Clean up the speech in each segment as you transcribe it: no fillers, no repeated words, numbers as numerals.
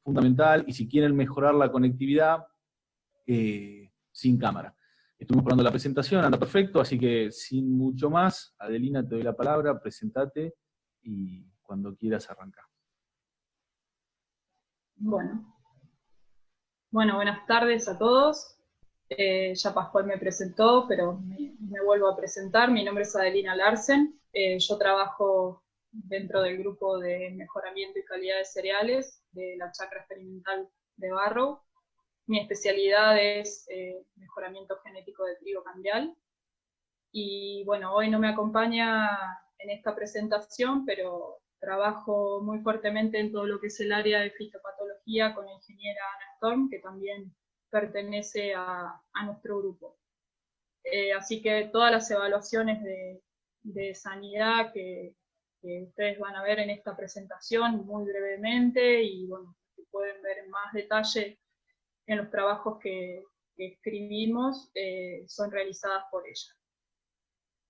fundamental, y si quieren mejorar la conectividad, sin cámara. Estuvimos probando la presentación, anda perfecto, así que sin mucho más, Adelina, te doy la palabra, presentate y cuando quieras arrancar. Bueno, buenas tardes a todos. Ya Pascual me presentó, pero me vuelvo a presentar. Mi nombre es Adelina Larsen. Yo trabajo dentro del grupo de mejoramiento y calidad de cereales de la chacra experimental de Barrow. Mi especialidad es mejoramiento genético de trigo cambial. Y bueno, hoy no me acompaña en esta presentación, pero trabajo muy fuertemente en todo lo que es el área de fitopatología con la ingeniera Ana Storm, que también pertenece a nuestro grupo. Así que todas las evaluaciones de sanidad que ustedes van a ver en esta presentación muy brevemente, y bueno, que pueden ver en más detalle en los trabajos que escribimos, son realizadas por ella.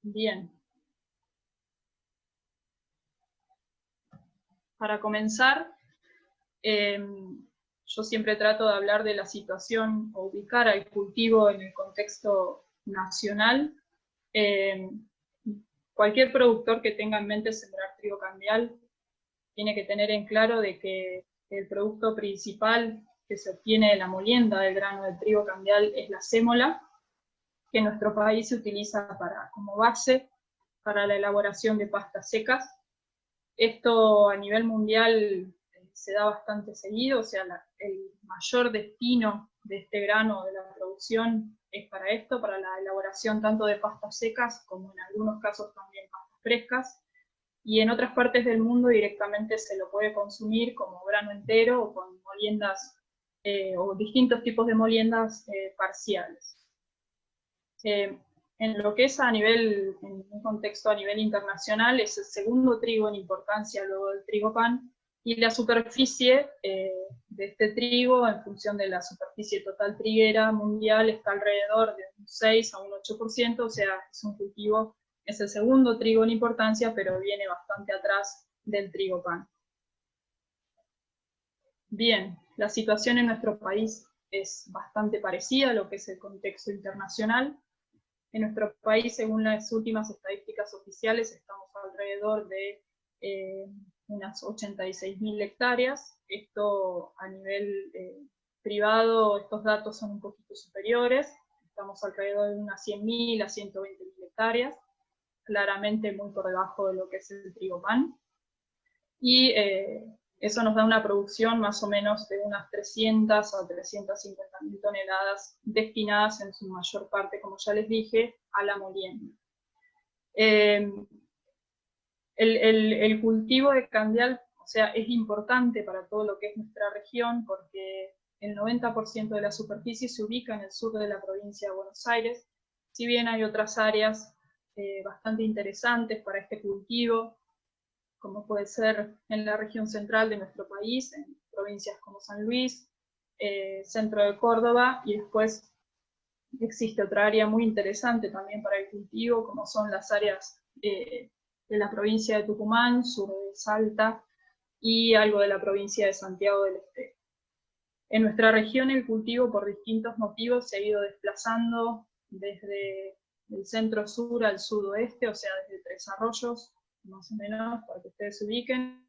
Bien. Para comenzar, yo siempre trato de hablar de la situación o ubicar al cultivo en el contexto nacional. Cualquier productor que tenga en mente sembrar trigo cambial tiene que tener en claro de que el producto principal que se obtiene de la molienda del grano de trigo cambial es la sémola, que en nuestro país se utiliza como base para la elaboración de pastas secas. Esto a nivel mundial se da bastante seguido, o sea, el mayor destino de este grano de la producción es para esto, para la elaboración tanto de pastas secas como en algunos casos también pastas frescas, y en otras partes del mundo directamente se lo puede consumir como grano entero o con moliendas o distintos tipos de moliendas parciales. En lo que es en un contexto a nivel internacional, es el segundo trigo en importancia luego del trigo pan, y la superficie de este trigo, en función de la superficie total triguera mundial, está alrededor de un 6 a un 8%, o sea, es un cultivo, es el segundo trigo en importancia, pero viene bastante atrás del trigo pan. Bien, la situación en nuestro país es bastante parecida a lo que es el contexto internacional. En nuestro país, según las últimas estadísticas oficiales, estamos alrededor de unas 86.000 hectáreas. Esto a nivel privado, estos datos son un poquito superiores. Estamos alrededor de unas 100.000 a 120.000 hectáreas, claramente muy por debajo de lo que es el trigo pan. Y eso nos da una producción más o menos de unas 300 a 350.000 toneladas destinadas en su mayor parte, como ya les dije, a la molienda. El cultivo de candial, o sea, es importante para todo lo que es nuestra región, porque el 90% de la superficie se ubica en el sur de la provincia de Buenos Aires, si bien hay otras áreas bastante interesantes para este cultivo, como puede ser en la región central de nuestro país, en provincias como San Luis, centro de Córdoba, y después existe otra área muy interesante también para el cultivo, como son las áreas de la provincia de Tucumán, sur de Salta, y algo de la provincia de Santiago del Estero. En nuestra región el cultivo, por distintos motivos, se ha ido desplazando desde el centro sur al sudoeste, o sea, desde Tres Arroyos, más o menos, para que ustedes se ubiquen,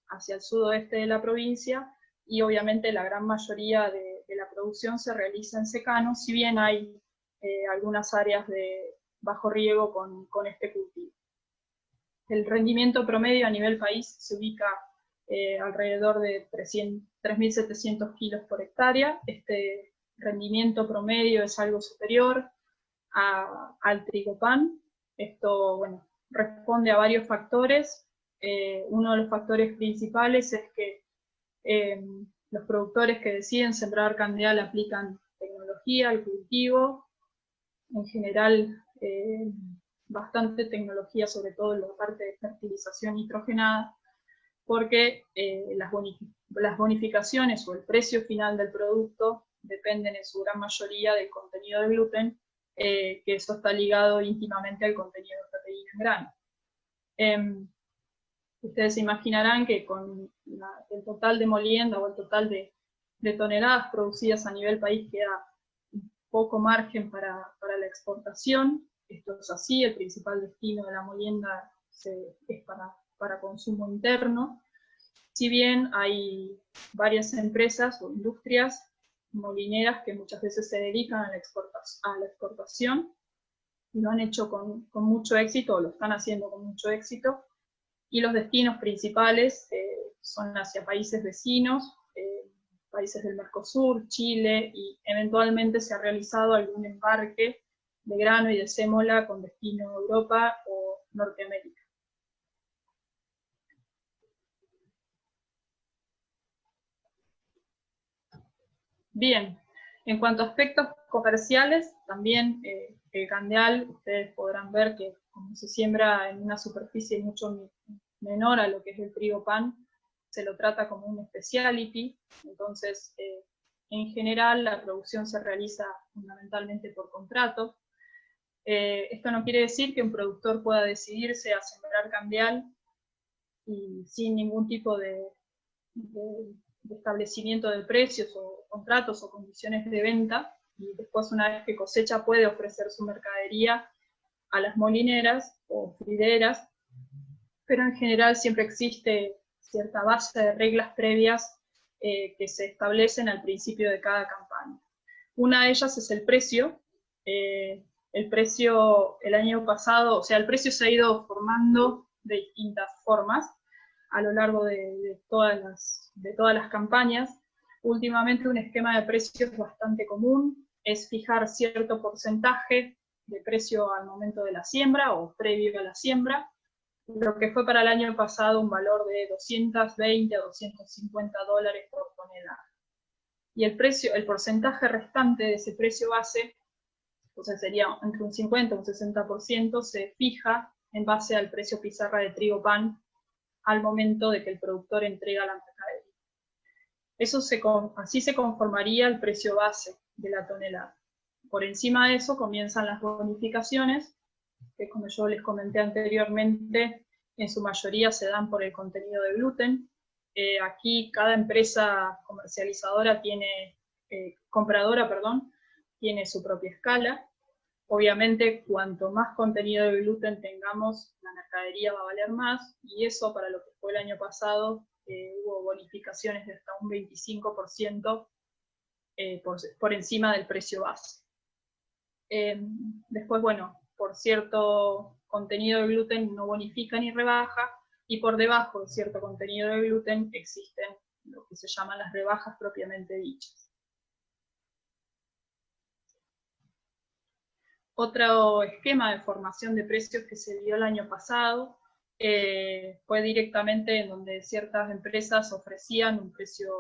hacia el sudoeste de la provincia, y obviamente la gran mayoría de la producción se realiza en secano, si bien hay algunas áreas de bajo riego con este cultivo. El rendimiento promedio a nivel país se ubica alrededor de 3.700 kilos por hectárea. Este rendimiento promedio es algo superior al trigo pan. Esto, bueno, responde a varios factores. Uno de los factores principales es que los productores que deciden sembrar candial aplican tecnología al cultivo, en general bastante tecnología, sobre todo en la parte de fertilización nitrogenada, porque las bonificaciones o el precio final del producto dependen en su gran mayoría del contenido de gluten, que eso está ligado íntimamente al contenido de proteína en grano. Ustedes se imaginarán que con el total de molienda o el total de toneladas producidas a nivel país queda un poco margen para la exportación. Esto es así, el principal destino de la molienda es para consumo interno. Si bien hay varias empresas o industrias molineras que muchas veces se dedican a la exportación, y lo han hecho con mucho éxito, o lo están haciendo con mucho éxito, y los destinos principales son hacia países vecinos, países del Mercosur, Chile, y eventualmente se ha realizado algún embarque de grano y de sémola con destino a Europa o Norteamérica. Bien, en cuanto a aspectos comerciales, también el candeal, ustedes podrán ver que como se siembra en una superficie mucho menor a lo que es el trigo pan, se lo trata como un specialty. Entonces, en general, la producción se realiza fundamentalmente por contrato. Esto no quiere decir que un productor pueda decidirse a sembrar candeal y sin ningún tipo de establecimiento de precios o contratos o condiciones de venta, y después, una vez que cosecha, puede ofrecer su mercadería a las molineras o frideras, pero en general siempre existe cierta base de reglas previas que se establecen al principio de cada campaña. Una de ellas es el precio. El precio el año pasado, o sea, el precio se ha ido formando de distintas formas a lo largo de todas las campañas. Últimamente un esquema de precios bastante común es fijar cierto porcentaje de precio al momento de la siembra o previo a la siembra, lo que fue para el año pasado un valor de 220 a 250 dólares por tonelada. Y el porcentaje restante de ese precio base, o sea, sería entre un 50 y un 60%, se fija en base al precio pizarra de trigo pan al momento de que el productor entrega la mercadería. Así se conformaría el precio base de la tonelada. Por encima de eso comienzan las bonificaciones, que como yo les comenté anteriormente, en su mayoría se dan por el contenido de gluten. Aquí cada empresa comercializadora compradora, tiene su propia escala. Obviamente, cuanto más contenido de gluten tengamos, la mercadería va a valer más, y eso para lo que fue el año pasado, hubo bonificaciones de hasta un 25% por encima del precio base. Después, bueno, por cierto contenido de gluten no bonifica ni rebaja, y por debajo de cierto contenido de gluten existen lo que se llaman las rebajas propiamente dichas. Otro esquema de formación de precios que se dio el año pasado fue directamente en donde ciertas empresas ofrecían un precio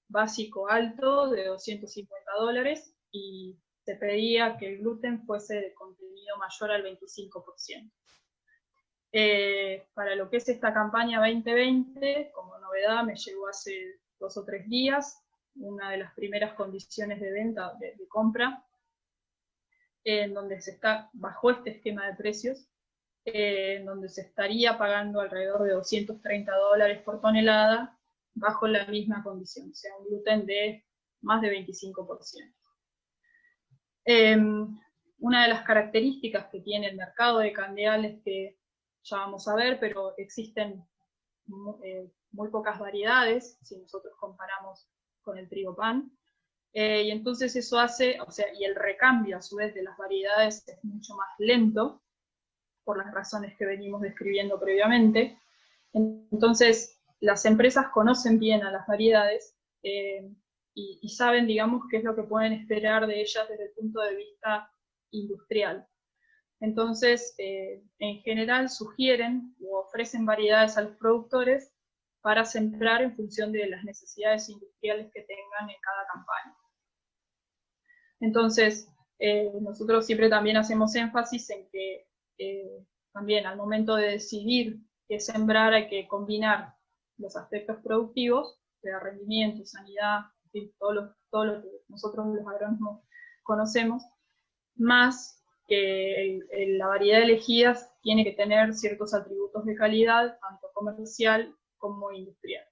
básico alto de 250 dólares y se pedía que el gluten fuese de contenido mayor al 25%. Para lo que es esta campaña 2020, como novedad, me llegó hace 2 o 3 días una de las primeras condiciones de venta, de compra, en donde se está bajo este esquema de precios, en donde se estaría pagando alrededor de 230 dólares por tonelada bajo la misma condición, o sea, un gluten de más de 25%. Una de las características que tiene el mercado de candeal es que, ya vamos a ver, pero existen muy pocas variedades si nosotros comparamos con el trigo pan. Y entonces eso hace, o sea, y el recambio a su vez de las variedades es mucho más lento, por las razones que venimos describiendo previamente. Entonces, las empresas conocen bien a las variedades y saben, digamos, qué es lo que pueden esperar de ellas desde el punto de vista industrial. Entonces, en general sugieren o ofrecen variedades a los productores para sembrar en función de las necesidades industriales que tengan en cada campaña. Entonces, nosotros siempre también hacemos énfasis en que también al momento de decidir qué sembrar hay que combinar los aspectos productivos, de rendimiento, sanidad, en fin, todo lo que nosotros los agrónomos conocemos, más que la variedad elegida tiene que tener ciertos atributos de calidad, tanto comercial como industrial.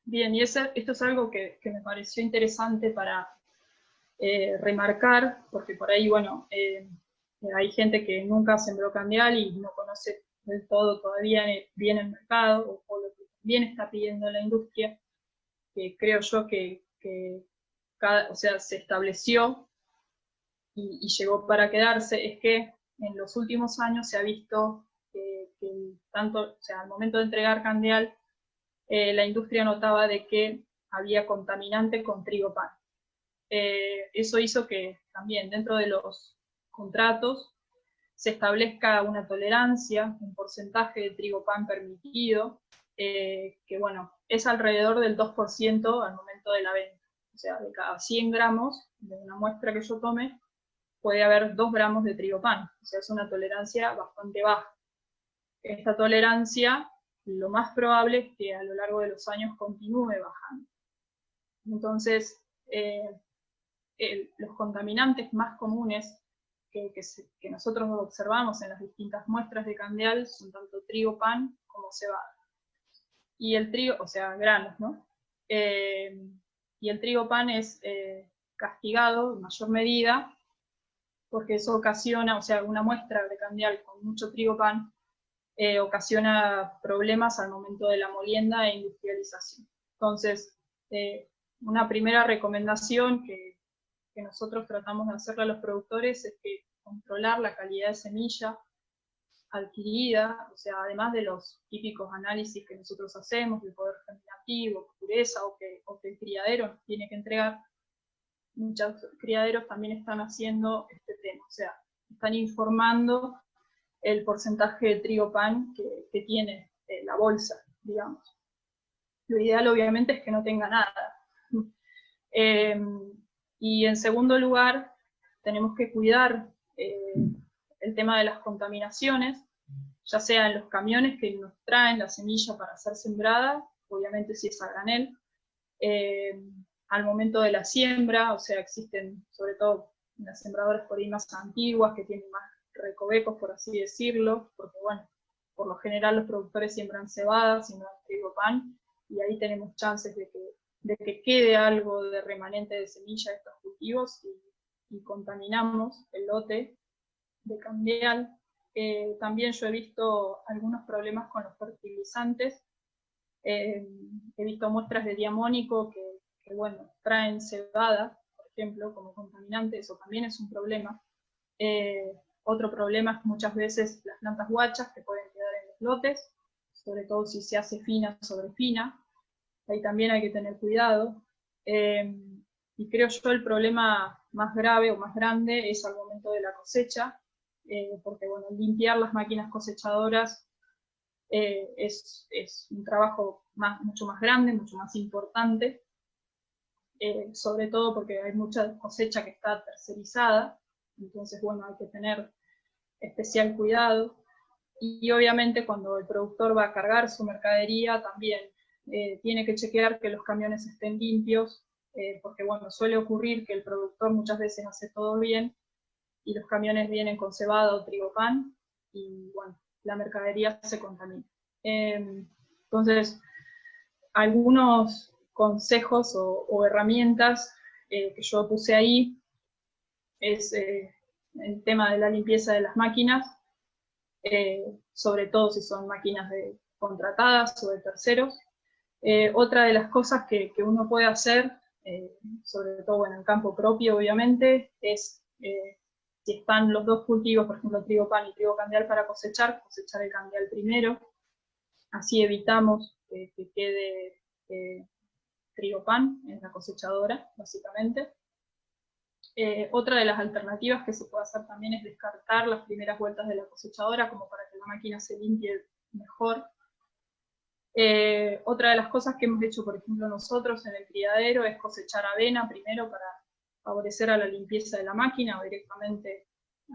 Bien, y esto es algo que me pareció interesante para remarcar, porque por ahí, bueno, hay gente que nunca sembró candial y no conoce del todo todavía bien el mercado, o lo que bien está pidiendo la industria, que creo yo que o sea, se estableció y llegó para quedarse, es que en los últimos años se ha visto que tanto, o sea, al momento de entregar candial, la industria notaba de que había contaminante con trigo pan. Eso hizo que también dentro de los contratos se establezca una tolerancia, un porcentaje de trigo pan permitido, que bueno, es alrededor del 2% al momento de la venta. O sea, de cada 100 gramos de una muestra que yo tome, puede haber 2 gramos de trigo pan. O sea, es una tolerancia bastante baja. Esta tolerancia, lo más probable es que a lo largo de los años continúe bajando. Entonces, los contaminantes más comunes que nosotros observamos en las distintas muestras de candial son tanto trigo pan como cebada. Y el trigo, o sea, granos, ¿no? Y el trigo pan es castigado en mayor medida porque eso ocasiona, o sea, una muestra de candial con mucho trigo pan ocasiona problemas al momento de la molienda e industrialización. Entonces, una primera recomendación que nosotros tratamos de hacerle a los productores es que controlar la calidad de semilla adquirida, o sea, además de los típicos análisis que nosotros hacemos, de poder germinativo, pureza, o que el criadero nos tiene que entregar, muchos criaderos también están haciendo este tema, o sea, están informando el porcentaje de trigo pan que tiene la bolsa, digamos. Lo ideal obviamente es que no tenga nada. Y en segundo lugar, tenemos que cuidar el tema de las contaminaciones, ya sea en los camiones que nos traen la semilla para ser sembrada, obviamente si es a granel, al momento de la siembra, o sea, existen sobre todo las sembradoras por ahí más antiguas, que tienen más recovecos, por así decirlo, porque bueno, por lo general los productores siembran cebada, siembran trigo pan, y ahí tenemos chances de que quede algo de remanente de semilla de estos cultivos y contaminamos el lote de candial. También yo he visto algunos problemas con los fertilizantes. He visto muestras de diamónico que bueno, traen cebada, por ejemplo, como contaminante, eso también es un problema. Otro problema es muchas veces las plantas guachas que pueden quedar en los lotes, sobre todo si se hace fina sobre fina. Ahí también hay que tener cuidado. Y creo yo el problema más grave o más grande es al momento de la cosecha, porque bueno, limpiar las máquinas cosechadoras es un trabajo mucho más grande, mucho más importante, sobre todo porque hay mucha cosecha que está tercerizada, entonces bueno, hay que tener especial cuidado. Y obviamente cuando el productor va a cargar su mercadería también tiene que chequear que los camiones estén limpios, porque bueno, suele ocurrir que el productor muchas veces hace todo bien y los camiones vienen con cebada o trigo pan y bueno, la mercadería se contamina. Entonces, algunos consejos o herramientas que yo puse ahí es el tema de la limpieza de las máquinas, sobre todo si son máquinas contratadas o de terceros. Otra de las cosas que uno puede hacer, sobre todo en el campo propio obviamente, es si están los dos cultivos, por ejemplo trigo pan y trigo candial para cosechar el candial primero, así evitamos que quede trigo pan en la cosechadora, básicamente. Otra de las alternativas que se puede hacer también es descartar las primeras vueltas de la cosechadora como para que la máquina se limpie mejor. Otra de las cosas que hemos hecho, por ejemplo, nosotros en el criadero es cosechar avena primero para favorecer a la limpieza de la máquina, o directamente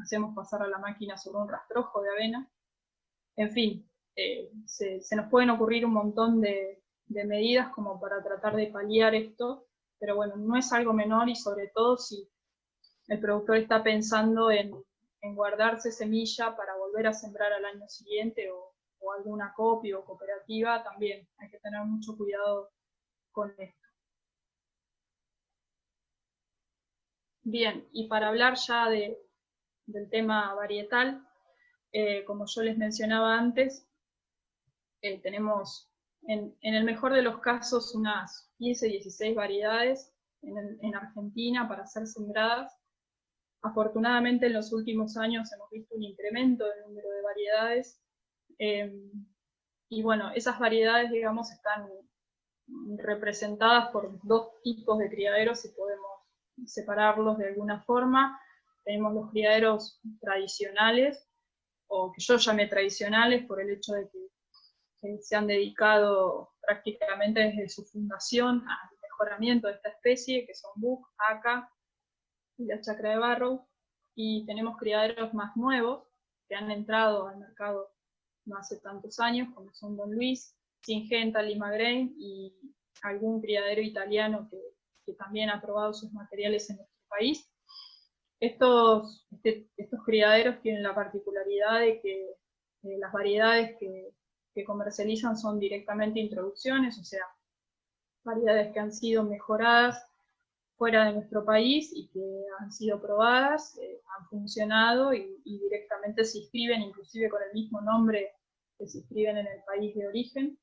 hacemos pasar a la máquina sobre un rastrojo de avena. En fin, se nos pueden ocurrir un montón de medidas como para tratar de paliar esto, pero bueno, no es algo menor y sobre todo si el productor está pensando en guardarse semilla para volver a sembrar al año siguiente o algún acopio o cooperativa, también hay que tener mucho cuidado con esto. Bien, y para hablar ya del tema varietal, como yo les mencionaba antes, tenemos en el mejor de los casos unas 15, 16 variedades en Argentina para ser sembradas. Afortunadamente en los últimos años hemos visto un incremento del número de variedades, y bueno, esas variedades, digamos, están representadas por dos tipos de criaderos, si podemos separarlos de alguna forma. Tenemos los criaderos tradicionales, o que yo llamé tradicionales por el hecho de que se han dedicado prácticamente desde su fundación al mejoramiento de esta especie, que son Buck, Aca y la chacra de Barrow, y tenemos criaderos más nuevos que han entrado al mercado no hace tantos años, como son Don Luis, Syngenta, Lima Grain y algún criadero italiano que también ha probado sus materiales en nuestro país. Estos criaderos tienen la particularidad de que las variedades que comercializan son directamente introducciones, o sea, variedades que han sido mejoradas fuera de nuestro país y que han sido probadas, han funcionado y directamente se inscriben, inclusive con el mismo nombre que se inscriben en el país de origen.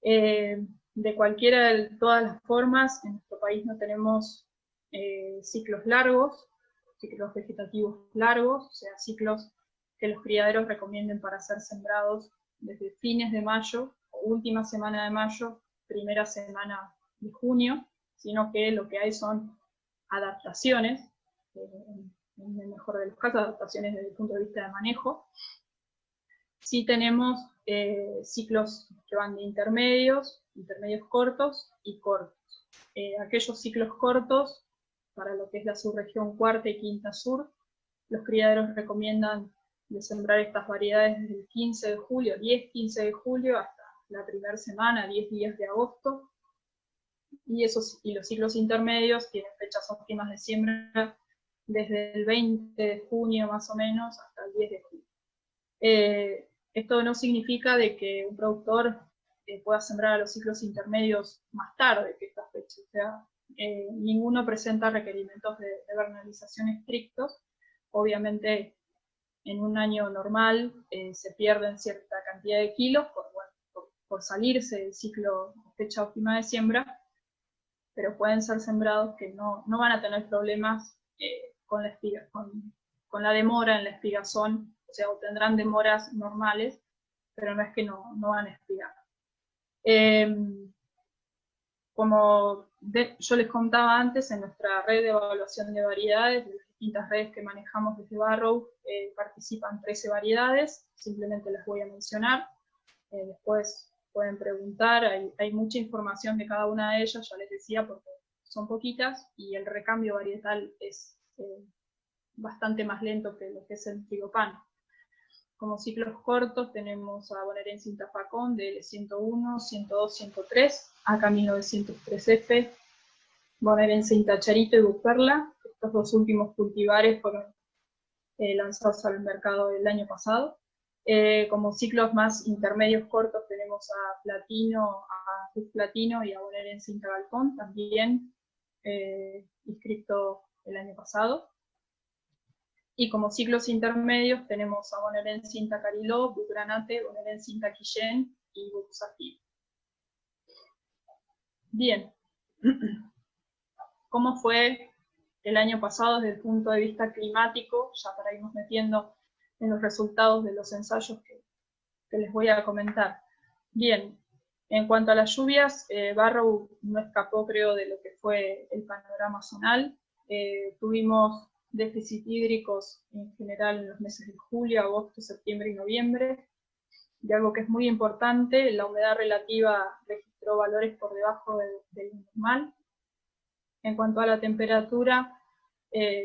De cualquiera de todas las formas, en nuestro país no tenemos ciclos largos, ciclos vegetativos largos, o sea, ciclos que los criaderos recomienden para ser sembrados desde fines de mayo, o última semana de mayo, primera semana de junio, sino que lo que hay son adaptaciones, en el mejor de los casos, adaptaciones desde el punto de vista de manejo. Sí tenemos ciclos que van de intermedios cortos y cortos. Aquellos ciclos cortos, para lo que es la subregión cuarta y quinta sur, los criaderos recomiendan de sembrar estas variedades desde el 15 de julio, 10-15 de julio, hasta la primera semana, 10 días de agosto, y los ciclos intermedios tienen fechas óptimas de siembra desde el 20 de junio más o menos hasta el 10 de julio. Esto no significa de que un productor pueda sembrar a los ciclos intermedios más tarde que esta fecha, o sea, ninguno presenta requerimientos de vernalización estrictos. Obviamente en un año normal se pierden cierta cantidad de kilos por salirse del ciclo fecha óptima de siembra, pero pueden ser sembrados que no van a tener problemas con la demora en la espigazón, o sea, tendrán demoras normales, pero no es que no van a espigar. Como yo les contaba antes, en nuestra red de evaluación de variedades, de las distintas redes que manejamos desde Barrow, participan 13 variedades, simplemente las voy a mencionar, después pueden preguntar, hay mucha información de cada una de ellas, ya les decía, porque son poquitas, y el recambio varietal es bastante más lento que lo que es el frigopano. Como ciclos cortos tenemos a Bonaerense Intafacón, DL101, 102, 103, Aca 1903F, Bonaerense Intacharito y Buperla. Estos dos últimos cultivares fueron lanzados al mercado el año pasado. Como ciclos más intermedios cortos tenemos a Platino, a Cruz Platino y a Bonaerense Intagalpón, también inscrito el año pasado. Y como ciclos intermedios tenemos a Bonaerense Intacariló, Bucgranate, Bonaerense Intaquillén y Buxatí. Bien, ¿cómo fue el año pasado desde el punto de vista climático? Ya para irnos metiendo en los resultados de los ensayos que les voy a comentar. Bien, en cuanto a las lluvias, Barrow no escapó, creo, de lo que fue el panorama zonal. Tuvimos déficit hídricos en general en los meses de julio, agosto, septiembre y noviembre. Y algo que es muy importante, la humedad relativa registró valores por debajo del normal. En cuanto a la temperatura,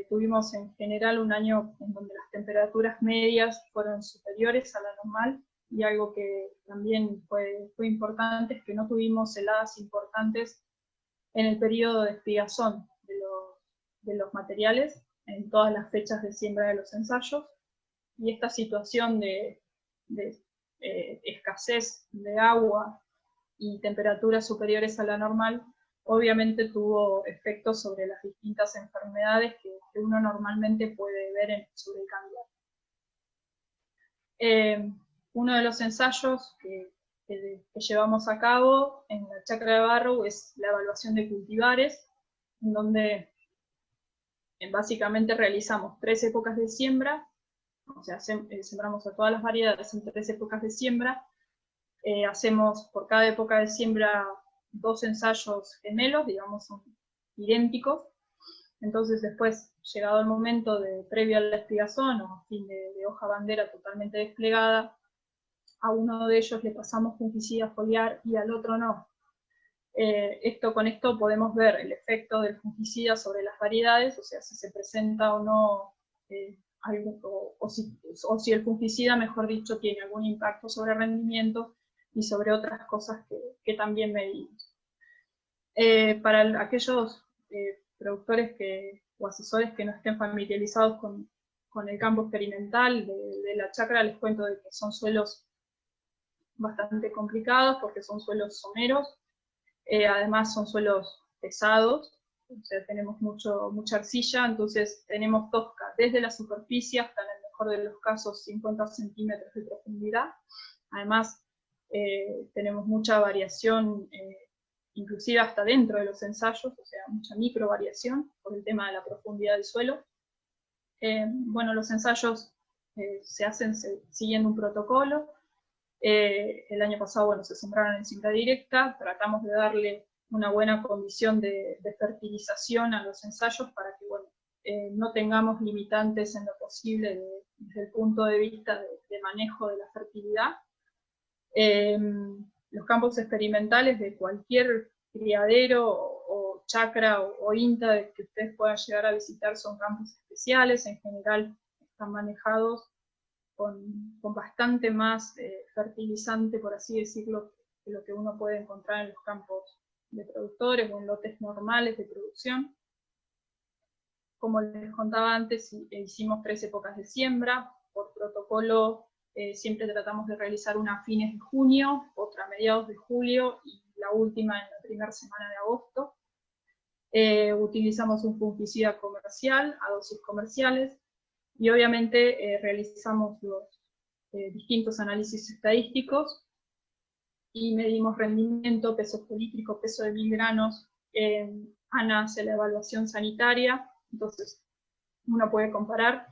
tuvimos en general un año en donde las temperaturas medias fueron superiores a la normal, y algo que también fue importante es que no tuvimos heladas importantes en el periodo de espigazón de los materiales, en todas las fechas de siembra de los ensayos, y esta situación de escasez de agua y temperaturas superiores a la normal, obviamente tuvo efectos sobre las distintas enfermedades que uno normalmente puede ver sobre el candial. Uno de los ensayos que llevamos a cabo en la chacra de Barrow es la evaluación de cultivares, en donde básicamente realizamos 3 épocas de siembra, o sea, sembramos a todas las variedades en 3 épocas de siembra. Hacemos por cada época de siembra 2 ensayos gemelos, digamos, son idénticos. Entonces después, llegado el momento previo a la espigación, o fin de hoja bandera totalmente desplegada, a uno de ellos le pasamos fungicida foliar y al otro no. Con esto podemos ver el efecto del fungicida sobre las variedades, o sea, si se presenta o no, o si el fungicida, mejor dicho, tiene algún impacto sobre el rendimiento y sobre otras cosas que también medimos. Para aquellos productores o asesores que no estén familiarizados con el campo experimental de la chacra, les cuento de que son suelos bastante complicados porque son suelos someros, además son suelos pesados, o sea, tenemos mucha arcilla, entonces tenemos tosca desde la superficie hasta, en el mejor de los casos, 50 centímetros de profundidad. Además, tenemos mucha variación, inclusive hasta dentro de los ensayos, o sea, mucha micro variación por el tema de la profundidad del suelo. Bueno, los ensayos se hacen siguiendo un protocolo. El año pasado, bueno, se sembraron en siembra directa, tratamos de darle una buena condición de fertilización a los ensayos para que, bueno, no tengamos limitantes en lo posible desde el punto de vista de manejo de la fertilidad. Los campos experimentales de cualquier criadero o chacra o INTA que ustedes puedan llegar a visitar son campos especiales, en general están manejados con bastante más fertilizante, por así decirlo, que lo que uno puede encontrar en los campos de productores o en lotes normales de producción. Como les contaba antes, hicimos 3 épocas de siembra. Por protocolo siempre tratamos de realizar una a fines de junio, otra a mediados de julio y la última en la primera semana de agosto. Utilizamos un fungicida comercial a dosis comerciales y obviamente realizamos los distintos análisis estadísticos y medimos rendimiento, peso polítrico, peso de 1000 granos. Ana hace la evaluación sanitaria, entonces uno puede comparar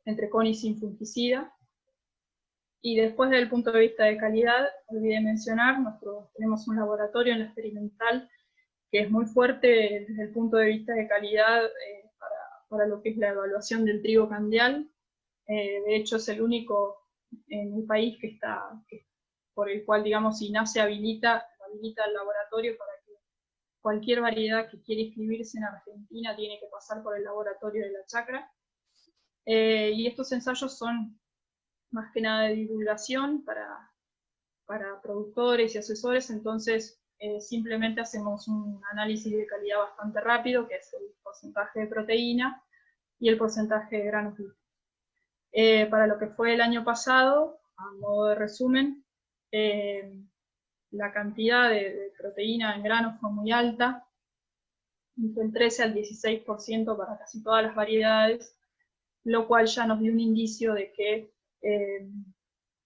entre con y sin fungicida. Y después, desde el punto de vista de calidad, olvidé mencionar, tenemos un laboratorio en la experimental que es muy fuerte desde el punto de vista de calidad para lo que es la evaluación del trigo candial. De hecho, es el único en el país por el cual, digamos, INASE habilita el laboratorio para que cualquier variedad que quiera inscribirse en Argentina tiene que pasar por el laboratorio de la chacra. Y estos ensayos son más que nada de divulgación para productores y asesores, entonces simplemente hacemos un análisis de calidad bastante rápido, que es el porcentaje de proteína y el porcentaje de granos líquidos. Para lo que fue el año pasado, a modo de resumen, la cantidad de proteína en granos fue muy alta, entre el 13 al 16% para casi todas las variedades, lo cual ya nos dio un indicio de que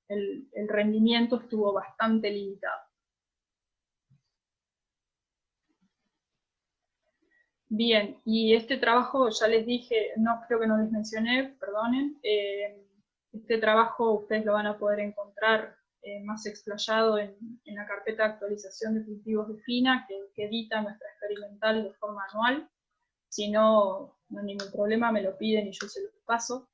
el rendimiento estuvo bastante limitado. Bien, y este trabajo, ya les dije, no creo que no les mencioné, perdonen, este trabajo ustedes lo van a poder encontrar más explayado en la carpeta de actualización de cultivos de FINA, que edita nuestra experimental de forma anual. Si no, no hay ningún problema, me lo piden y yo se los paso.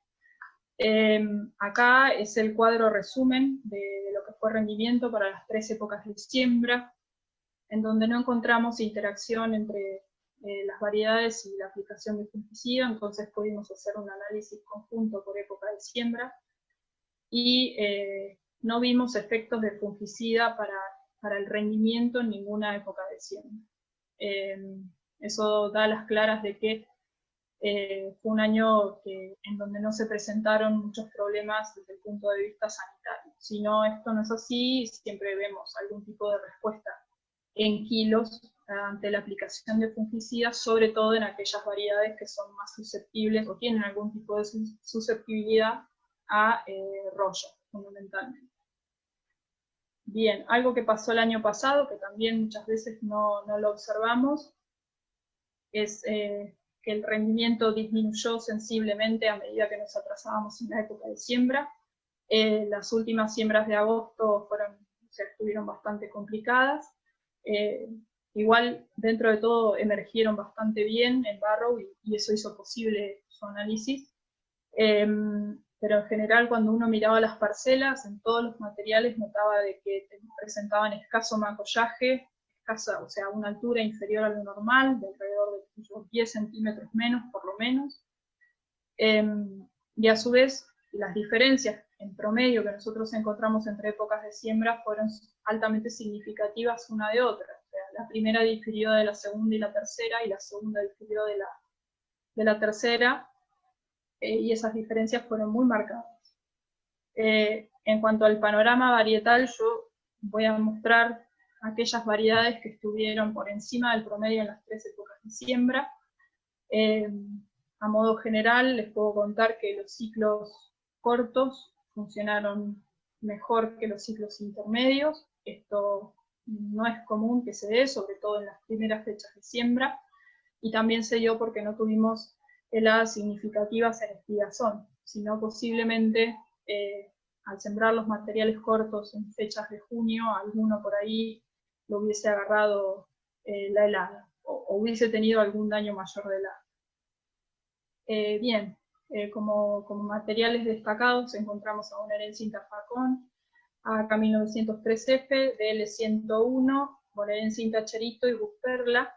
Acá es el cuadro resumen de lo que fue rendimiento para las 3 épocas de siembra, en donde no encontramos interacción entre las variedades y la aplicación de fungicida, entonces pudimos hacer un análisis conjunto por época de siembra, y no vimos efectos de fungicida para el rendimiento en ninguna época de siembra. Eso da las claras de que fue un año en donde no se presentaron muchos problemas desde el punto de vista sanitario. Si no, esto no es así, siempre vemos algún tipo de respuesta en kilos ante la aplicación de fungicidas, sobre todo en aquellas variedades que son más susceptibles o tienen algún tipo de susceptibilidad a rollo, fundamentalmente. Bien, algo que pasó el año pasado, que también muchas veces no lo observamos, es que el rendimiento disminuyó sensiblemente a medida que nos atrasábamos en la época de siembra. Las últimas siembras de agosto estuvieron bastante complicadas. Igual, dentro de todo, emergieron bastante bien en Barrow y eso hizo posible su análisis. Pero en general, cuando uno miraba las parcelas, en todos los materiales notaba de que presentaban escaso macollaje, o sea, una altura inferior a lo normal, de alrededor de 10 centímetros menos, por lo menos. Y a su vez, las diferencias en promedio que nosotros encontramos entre épocas de siembra fueron altamente significativas una de otra. O sea, la primera difirió de la segunda y la tercera, y la segunda difirió de la tercera, y esas diferencias fueron muy marcadas. En cuanto al panorama varietal, yo voy a mostrar aquellas variedades que estuvieron por encima del promedio en las 3 épocas de siembra. A modo general, les puedo contar que los ciclos cortos funcionaron mejor que los ciclos intermedios. Esto no es común que se dé, sobre todo en las primeras fechas de siembra, y también se dio porque no tuvimos heladas significativas en estigazón, sino posiblemente al sembrar los materiales cortos en fechas de junio, alguno por ahí lo hubiese agarrado la helada, o hubiese tenido algún daño mayor de helada. Bien, como materiales destacados encontramos a Bonaerensis Facón, a K1903F, DL101, Bonaerensis Tacherito y Busperla.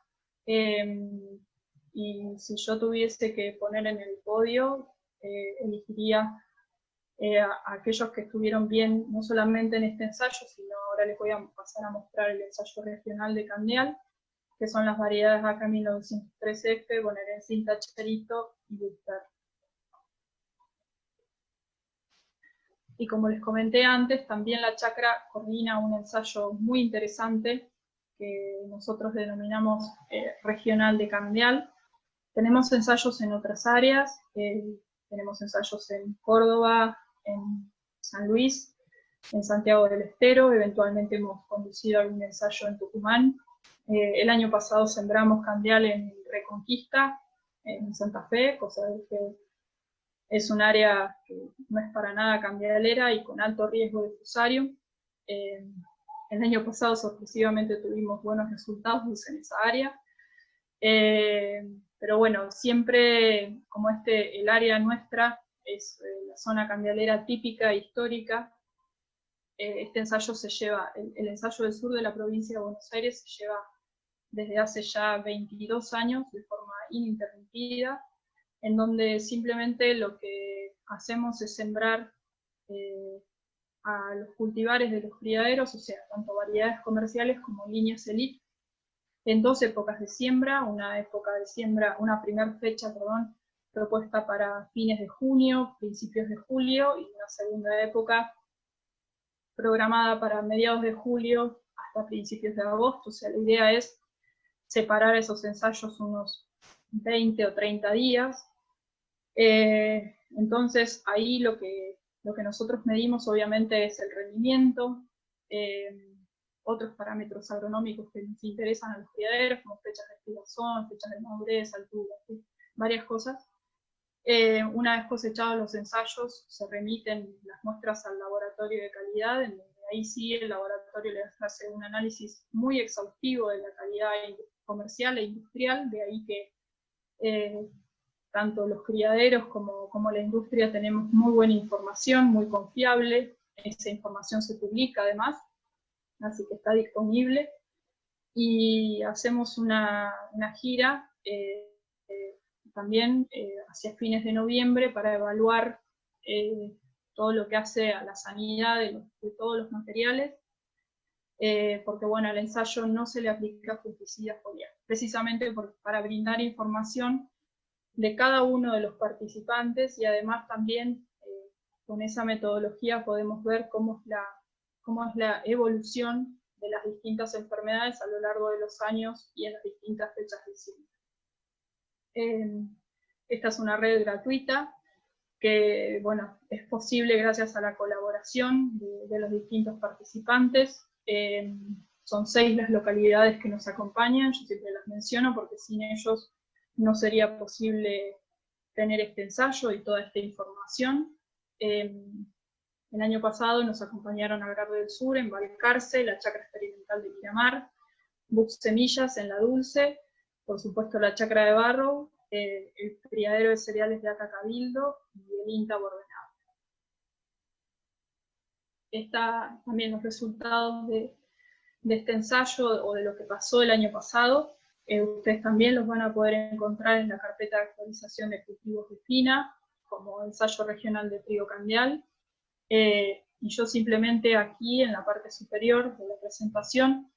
Y si yo tuviese que poner en el podio, elegiría a aquellos que estuvieron bien, no solamente en este ensayo, sino ahora les voy a pasar a mostrar el ensayo regional de Candial, que son las variedades AK1903F, Bonaerensis Tacherito y Busperla. Y como les comenté antes, también la chacra coordina un ensayo muy interesante que nosotros denominamos regional de Candial. Tenemos ensayos en otras áreas, tenemos ensayos en Córdoba, en San Luis, en Santiago del Estero, eventualmente hemos conducido algún ensayo en Tucumán. El año pasado sembramos Candial en Reconquista, en Santa Fe, cosa que es un área que no es para nada candialera y con alto riesgo de fusario. El año pasado sorpresivamente tuvimos buenos resultados en esa área. Pero bueno, siempre como el área nuestra es la zona candialera típica e histórica, este ensayo se lleva, el ensayo del sur de la provincia de Buenos Aires se lleva desde hace ya 22 años de forma ininterrumpida, en donde simplemente lo que hacemos es sembrar a los cultivares de los criaderos, o sea, tanto variedades comerciales como líneas elite, en 2 épocas de siembra, una primera fecha, propuesta para fines de junio, principios de julio, y una segunda época programada para mediados de julio hasta principios de agosto. O sea, la idea es separar esos ensayos unos 20 o 30 días. Entonces, ahí lo que nosotros medimos obviamente es el rendimiento, otros parámetros agronómicos que nos interesan a los criaderos, como fechas de estivación, fechas de madurez, altura, ¿sí? Varias cosas. Una vez cosechados los ensayos, se remiten las muestras al laboratorio de calidad, en donde ahí sí el laboratorio les hace un análisis muy exhaustivo de la calidad comercial e industrial, de ahí que tanto los criaderos como la industria tenemos muy buena información, muy confiable. Esa información se publica además, así que está disponible. Y hacemos una gira también hacia fines de noviembre para evaluar todo lo que hace a la sanidad de todos los materiales, porque bueno, al ensayo no se le aplica fungicida foliar, precisamente para brindar información de cada uno de los participantes y además también con esa metodología podemos ver cómo es la evolución de las distintas enfermedades a lo largo de los años y en las distintas fechas de siembra. Esta es una red gratuita que, bueno, es posible gracias a la colaboración de los distintos participantes. Son 6 las localidades que nos acompañan, yo siempre las menciono porque sin ellos no sería posible tener este ensayo y toda esta información. El año pasado nos acompañaron Agrar del Sur en Balcarce, la Chacra Experimental de Miramar, Buc Semillas en La Dulce, por supuesto la Chacra de Barrow, el criadero de cereales de Aca Cabildo y el INTA Bordenave. Está también los resultados de este ensayo o de lo que pasó el año pasado. Ustedes también los van a poder encontrar en la carpeta de actualización de cultivos de fina, como ensayo regional de trigo candial. Y yo simplemente aquí en la parte superior de la presentación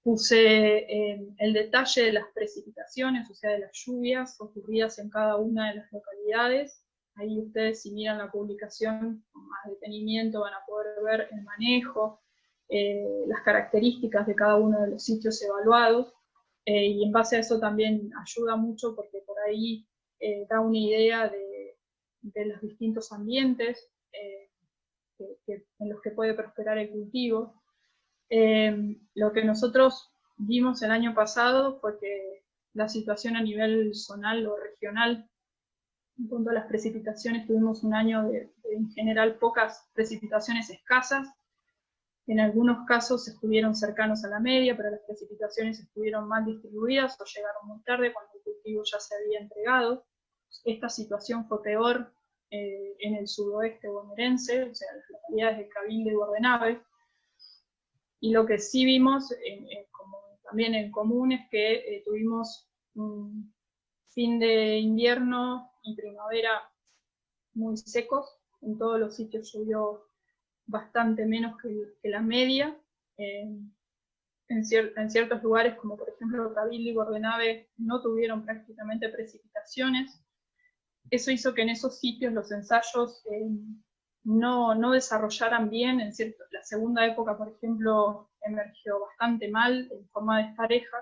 puse el detalle de las precipitaciones, o sea, de las lluvias ocurridas en cada una de las localidades. Ahí ustedes, si miran la publicación con más detenimiento, van a poder ver el manejo, las características de cada uno de los sitios evaluados, y en base a eso también ayuda mucho porque por ahí da una idea de los distintos ambientes en los que puede prosperar el cultivo. Lo que nosotros vimos el año pasado fue que la situación a nivel zonal o regional, en cuanto a las precipitaciones, tuvimos un año de en general pocas precipitaciones escasas. En algunos casos estuvieron cercanos a la media, pero las precipitaciones estuvieron mal distribuidas o llegaron muy tarde cuando el cultivo ya se había entregado. Esta situación fue peor en el sudoeste bonaerense, o sea, las localidades de Cabildo y Bordenave. Y lo que sí vimos, como también en común, es que tuvimos un fin de invierno y primavera muy secos. En todos los sitios llovió bastante menos que la media. En ciertos lugares, como por ejemplo Cabildo y Bordenave, no tuvieron prácticamente precipitaciones. Eso hizo que en esos sitios los ensayos no desarrollaran bien. La segunda época, por ejemplo, emergió bastante mal, en forma despareja,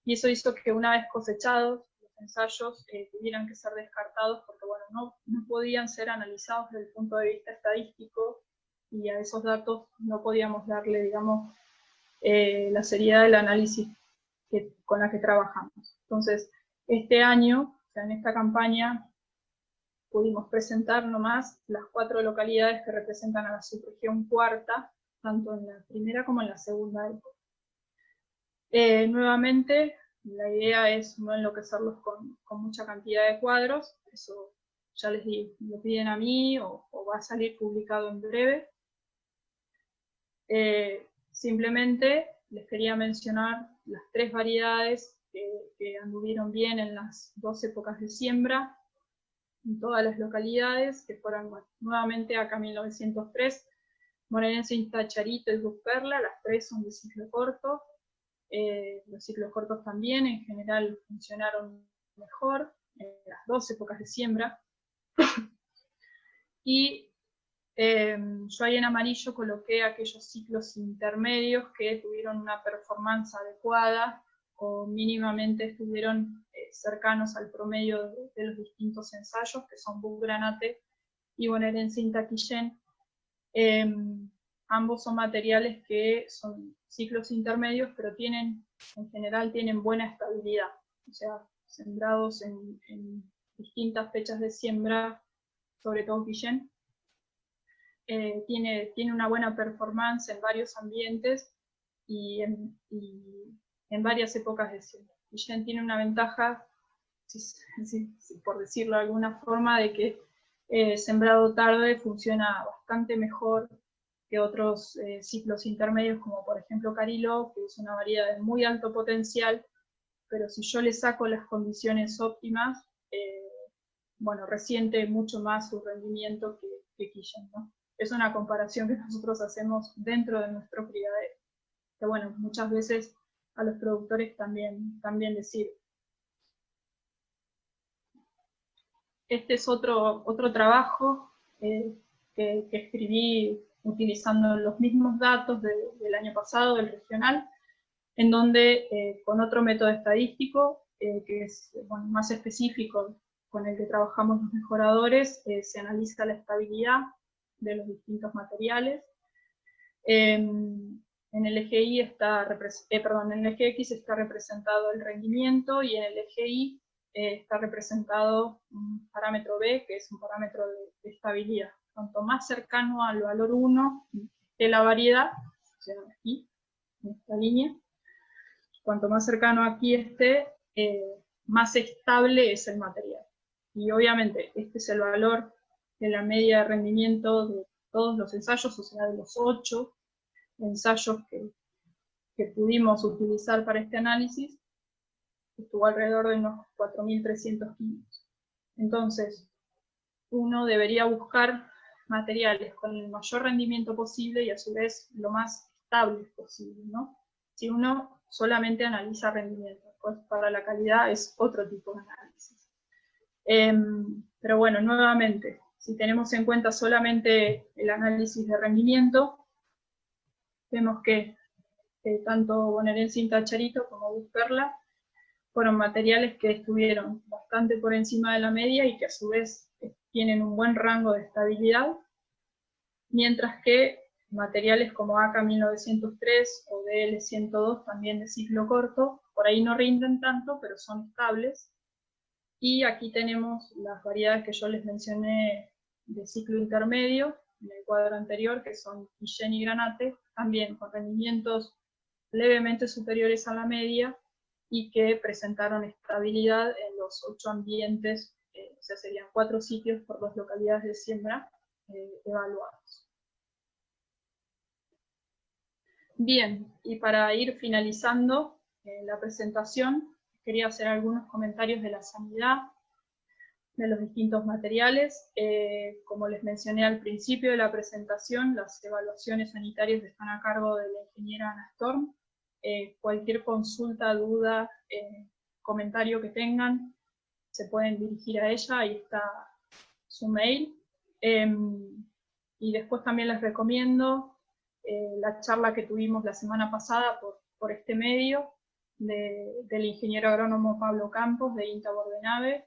y eso hizo que una vez cosechados, los ensayos tuvieran que ser descartados porque bueno, no podían ser analizados desde el punto de vista estadístico, y a esos datos no podíamos darle, digamos, la seriedad del análisis con la que trabajamos. Entonces, este año, o sea, en esta campaña, pudimos presentar nomás las 4 localidades que representan a la subregión cuarta, tanto en la primera como en la segunda época. Nuevamente, la idea es no enloquecerlos con mucha cantidad de cuadros, eso ya les digo, lo piden a mí o va a salir publicado en breve. Simplemente les quería mencionar las 3 variedades que anduvieron bien en las 2 épocas de siembra, en todas las localidades, que fueron nuevamente acá 1903, Morenense, Intacharito y Buc Perla. Las 3 son de ciclo corto. Los ciclos cortos también en general funcionaron mejor en las 2 épocas de siembra. Y yo ahí en amarillo coloqué aquellos ciclos intermedios que tuvieron una performance adecuada o mínimamente estuvieron cercanos al promedio de los distintos ensayos, que son Buc Granate y Bonaerense Intaquillén. Ambos son materiales que son ciclos intermedios, pero en general tienen buena estabilidad, o sea, sembrados en distintas fechas de siembra, sobre todo Quillén. Tiene una buena performance en varios ambientes y en varias épocas de siembra. Quillén tiene una ventaja, por decirlo de alguna forma, de que sembrado tarde funciona bastante mejor que otros ciclos intermedios, como por ejemplo Cariló, que es una variedad de muy alto potencial, pero si yo le saco las condiciones óptimas, bueno, resiente mucho más su rendimiento que Quillén, ¿no? Es una comparación que nosotros hacemos dentro de nuestro criadero, que bueno, muchas veces a los productores también les sirve. Este es otro trabajo que escribí utilizando los mismos datos del año pasado, del regional, en donde con otro método estadístico, que es más específico, con el que trabajamos los mejoradores, se analiza la estabilidad de los distintos materiales. En el eje Y en el eje X está representado el rendimiento, y en el eje Y está representado un parámetro B, que es un parámetro de estabilidad. Cuanto más cercano al valor 1 esté la variedad, o sea, aquí, en esta línea, cuanto más cercano aquí esté, más estable es el material. Y obviamente este es el valor de la media de rendimiento de todos los ensayos, o sea, de los 8 ensayos que pudimos utilizar para este análisis, estuvo alrededor de unos 4.300 químicos. Entonces, uno debería buscar materiales con el mayor rendimiento posible y a su vez lo más estable posible, ¿no? Si uno solamente analiza rendimiento, pues para la calidad es otro tipo de análisis. Pero bueno, nuevamente, si tenemos en cuenta solamente el análisis de rendimiento, vemos que tanto bonaerense Intacharito como Busperla fueron materiales que estuvieron bastante por encima de la media y que a su vez tienen un buen rango de estabilidad, mientras que materiales como AK 1903 o DL 102, también de ciclo corto, por ahí no rinden tanto, pero son estables. Y aquí tenemos las variedades que yo les mencioné de ciclo intermedio, en el cuadro anterior, que son Guillén y Granate, también con rendimientos levemente superiores a la media, y que presentaron estabilidad en los 8 ambientes, o sea, serían 4 sitios por 2 localidades de siembra evaluados. Bien, y para ir finalizando la presentación, quería hacer algunos comentarios de la sanidad de los distintos materiales. Como les mencioné al principio de la presentación, las evaluaciones sanitarias están a cargo de la ingeniera Ana Storm. Cualquier consulta, duda, comentario que tengan, se pueden dirigir a ella, ahí está su mail. Y después también les recomiendo la charla que tuvimos la semana pasada por este medio, del ingeniero agrónomo Pablo Campos, de INTA Bordenave.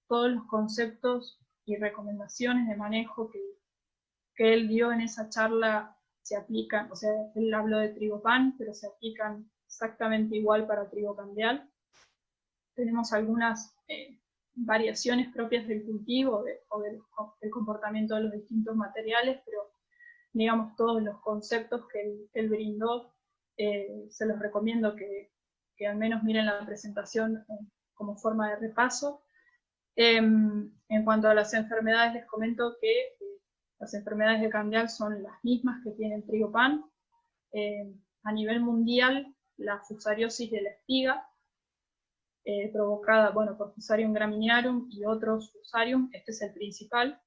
Todos los conceptos y recomendaciones de manejo que él dio en esa charla se aplican, o sea, él habló de trigo pan, pero se aplican exactamente igual para trigo candial. Tenemos algunas variaciones propias del cultivo o del comportamiento de los distintos materiales, pero digamos todos los conceptos que él brindó, se los recomiendo que al menos miren la presentación como forma de repaso. En cuanto a las enfermedades, les comento que las enfermedades de candial son las mismas que tiene el trigo pan. A nivel mundial, la fusariosis de la espiga, provocada por Fusarium graminearum y otros Fusarium, este es el principal,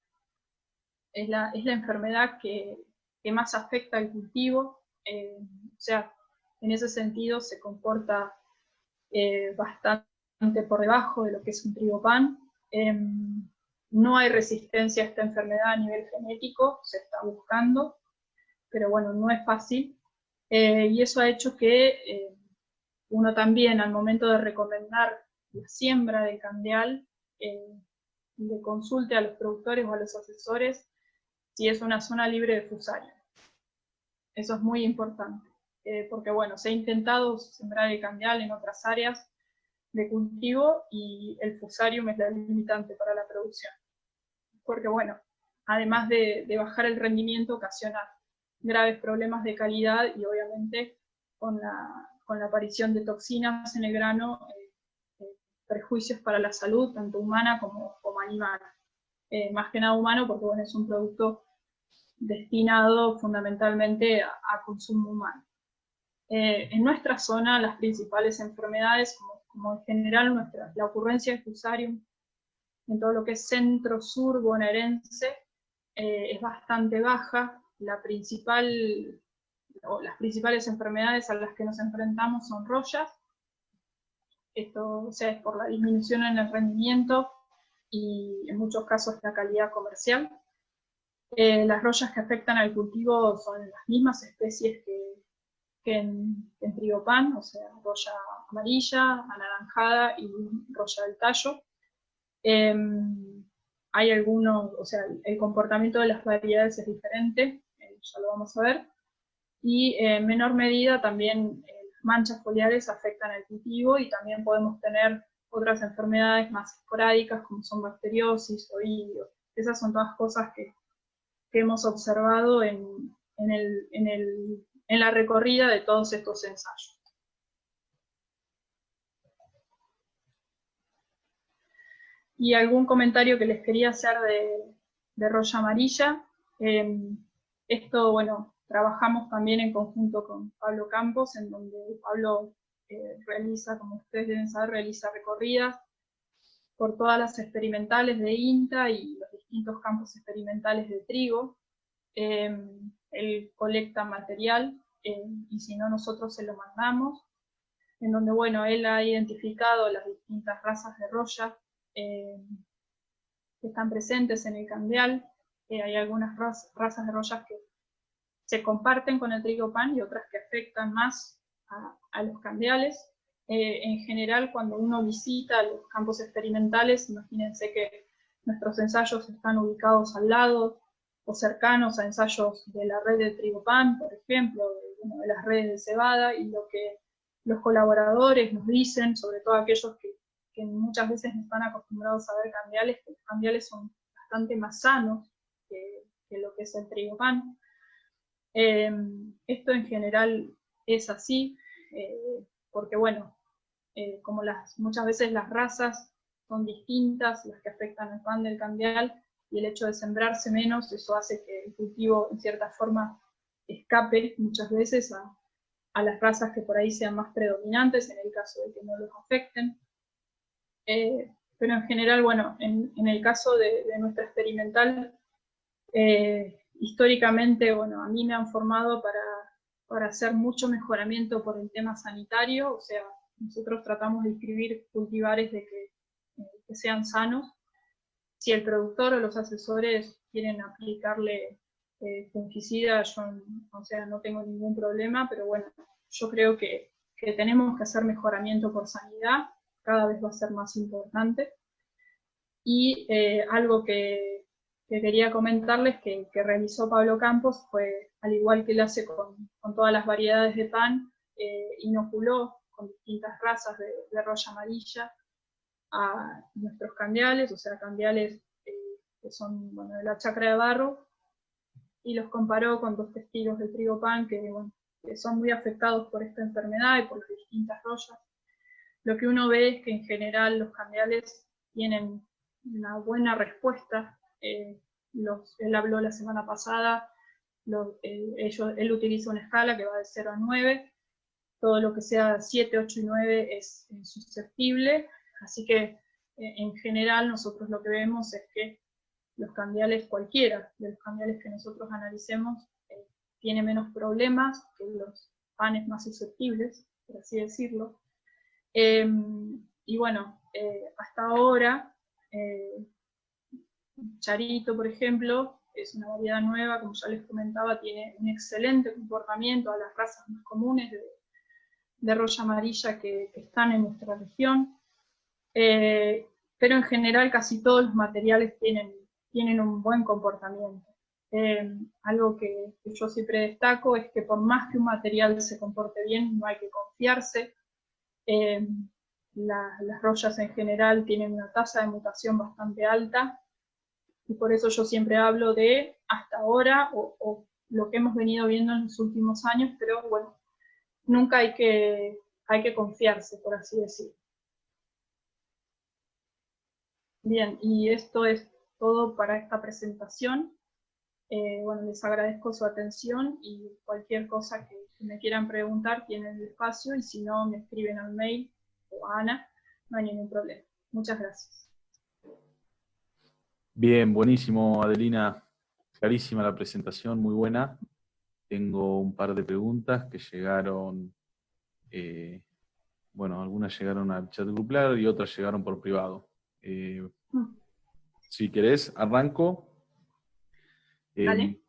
es la enfermedad que más afecta al cultivo, o sea, en ese sentido se comporta bastante por debajo de lo que es un trigo pan. No hay resistencia a esta enfermedad a nivel genético, se está buscando, pero bueno, no es fácil. Y eso ha hecho que uno también, al momento de recomendar la siembra de candial, le consulte a los productores o a los asesores si es una zona libre de Fusarium. Eso es muy importante, porque bueno, se ha intentado sembrar el candial en otras áreas de cultivo y el Fusarium es la limitante para la producción. Porque bueno, además de bajar el rendimiento, ocasiona graves problemas de calidad y obviamente con la aparición de toxinas en el grano, perjuicios para la salud, tanto humana como animal. Más que nada humano, porque bueno, es un producto destinado fundamentalmente a consumo humano. En nuestra zona, las principales enfermedades, como en general la ocurrencia de Fusarium en todo lo que es centro-sur bonaerense, es bastante baja. Las principales enfermedades a las que nos enfrentamos son rollas. Esto, o sea, es por la disminución en el rendimiento y en muchos casos la calidad comercial. Las rollas que afectan al cultivo son las mismas especies que en trigo pan, o sea, roya amarilla, anaranjada y roya del tallo. Hay algunos, o sea, el comportamiento de las variedades es diferente, ya lo vamos a ver, y en menor medida también las manchas foliares afectan al cultivo y también podemos tener otras enfermedades más esporádicas como son bacteriosis o hígado. Esas son todas cosas que hemos observado en la recorrida de todos estos ensayos. Y algún comentario que les quería hacer de roya amarilla. Esto, bueno, trabajamos también en conjunto con Pablo Campos, en donde Pablo realiza, como ustedes deben saber, realiza recorridas por todas las experimentales de INTA y los distintos campos experimentales de trigo. Él colecta material y si no nosotros se lo mandamos, en donde, bueno, él ha identificado las distintas razas de roya que están presentes en el candial. Hay algunas razas de rollas que se comparten con el trigo pan y otras que afectan más a los candiales. En general, cuando uno visita los campos experimentales, imagínense que nuestros ensayos están ubicados al lado o cercanos a ensayos de la red de trigo pan, por ejemplo, de las redes de cebada, y lo que los colaboradores nos dicen, sobre todo aquellos que muchas veces no están acostumbrados a ver candiales, que los candiales son bastante más sanos que lo que es el trigo pan. Esto en general es así, porque bueno, como muchas veces las razas son distintas, las que afectan al pan del candial, y el hecho de sembrarse menos, eso hace que el cultivo en cierta forma escape muchas veces a las razas que por ahí sean más predominantes, en el caso de que no los afecten. Pero en general, bueno, en el caso de nuestra experimental, históricamente, bueno, a mí me han formado para hacer mucho mejoramiento por el tema sanitario, o sea, nosotros tratamos de inscribir cultivares de que sean sanos. Si el productor o los asesores quieren aplicarle fungicida, yo, o sea, no tengo ningún problema, pero bueno, yo creo que tenemos que hacer mejoramiento por sanidad, cada vez va a ser más importante. Y algo que quería comentarles que realizó Pablo Campos fue, al igual que él hace con todas las variedades de pan, inoculó con distintas razas de roya amarilla a nuestros candiales, o sea, candiales que son, bueno, de la chacra de barro, y los comparó con 2 testigos de trigo pan que, bueno, que son muy afectados por esta enfermedad y por las distintas rollas. Lo que uno ve es que en general los candiales tienen una buena respuesta. Él habló la semana pasada, él utiliza una escala que va de 0 a 9, todo lo que sea 7, 8 y 9 es susceptible, así que en general nosotros lo que vemos es que los candiales, cualquiera de los candiales que nosotros analicemos, tiene menos problemas que los panes más susceptibles, por así decirlo. Y bueno, hasta ahora, Charito, por ejemplo, es una variedad nueva, como ya les comentaba, tiene un excelente comportamiento a las razas más comunes de roya amarilla que están en nuestra región, pero en general casi todos los materiales tienen un buen comportamiento. Algo que yo siempre destaco es que por más que un material se comporte bien, no hay que confiarse. Las rollas en general tienen una tasa de mutación bastante alta, y por eso yo siempre hablo de hasta ahora, o lo que hemos venido viendo en los últimos años, pero bueno, nunca hay que confiarse, por así decirlo. Bien, y esto es todo para esta presentación. Bueno, les agradezco su atención y cualquier cosa que me quieran preguntar tienen el espacio, y si no, me escriben al mail o a Ana, no hay ningún problema. Muchas gracias. Bien, buenísimo, Adelina. Clarísima la presentación, muy buena. Tengo un par de preguntas que llegaron, bueno, algunas llegaron al chat grupal y otras llegaron por privado. Si querés, arranco. Dale.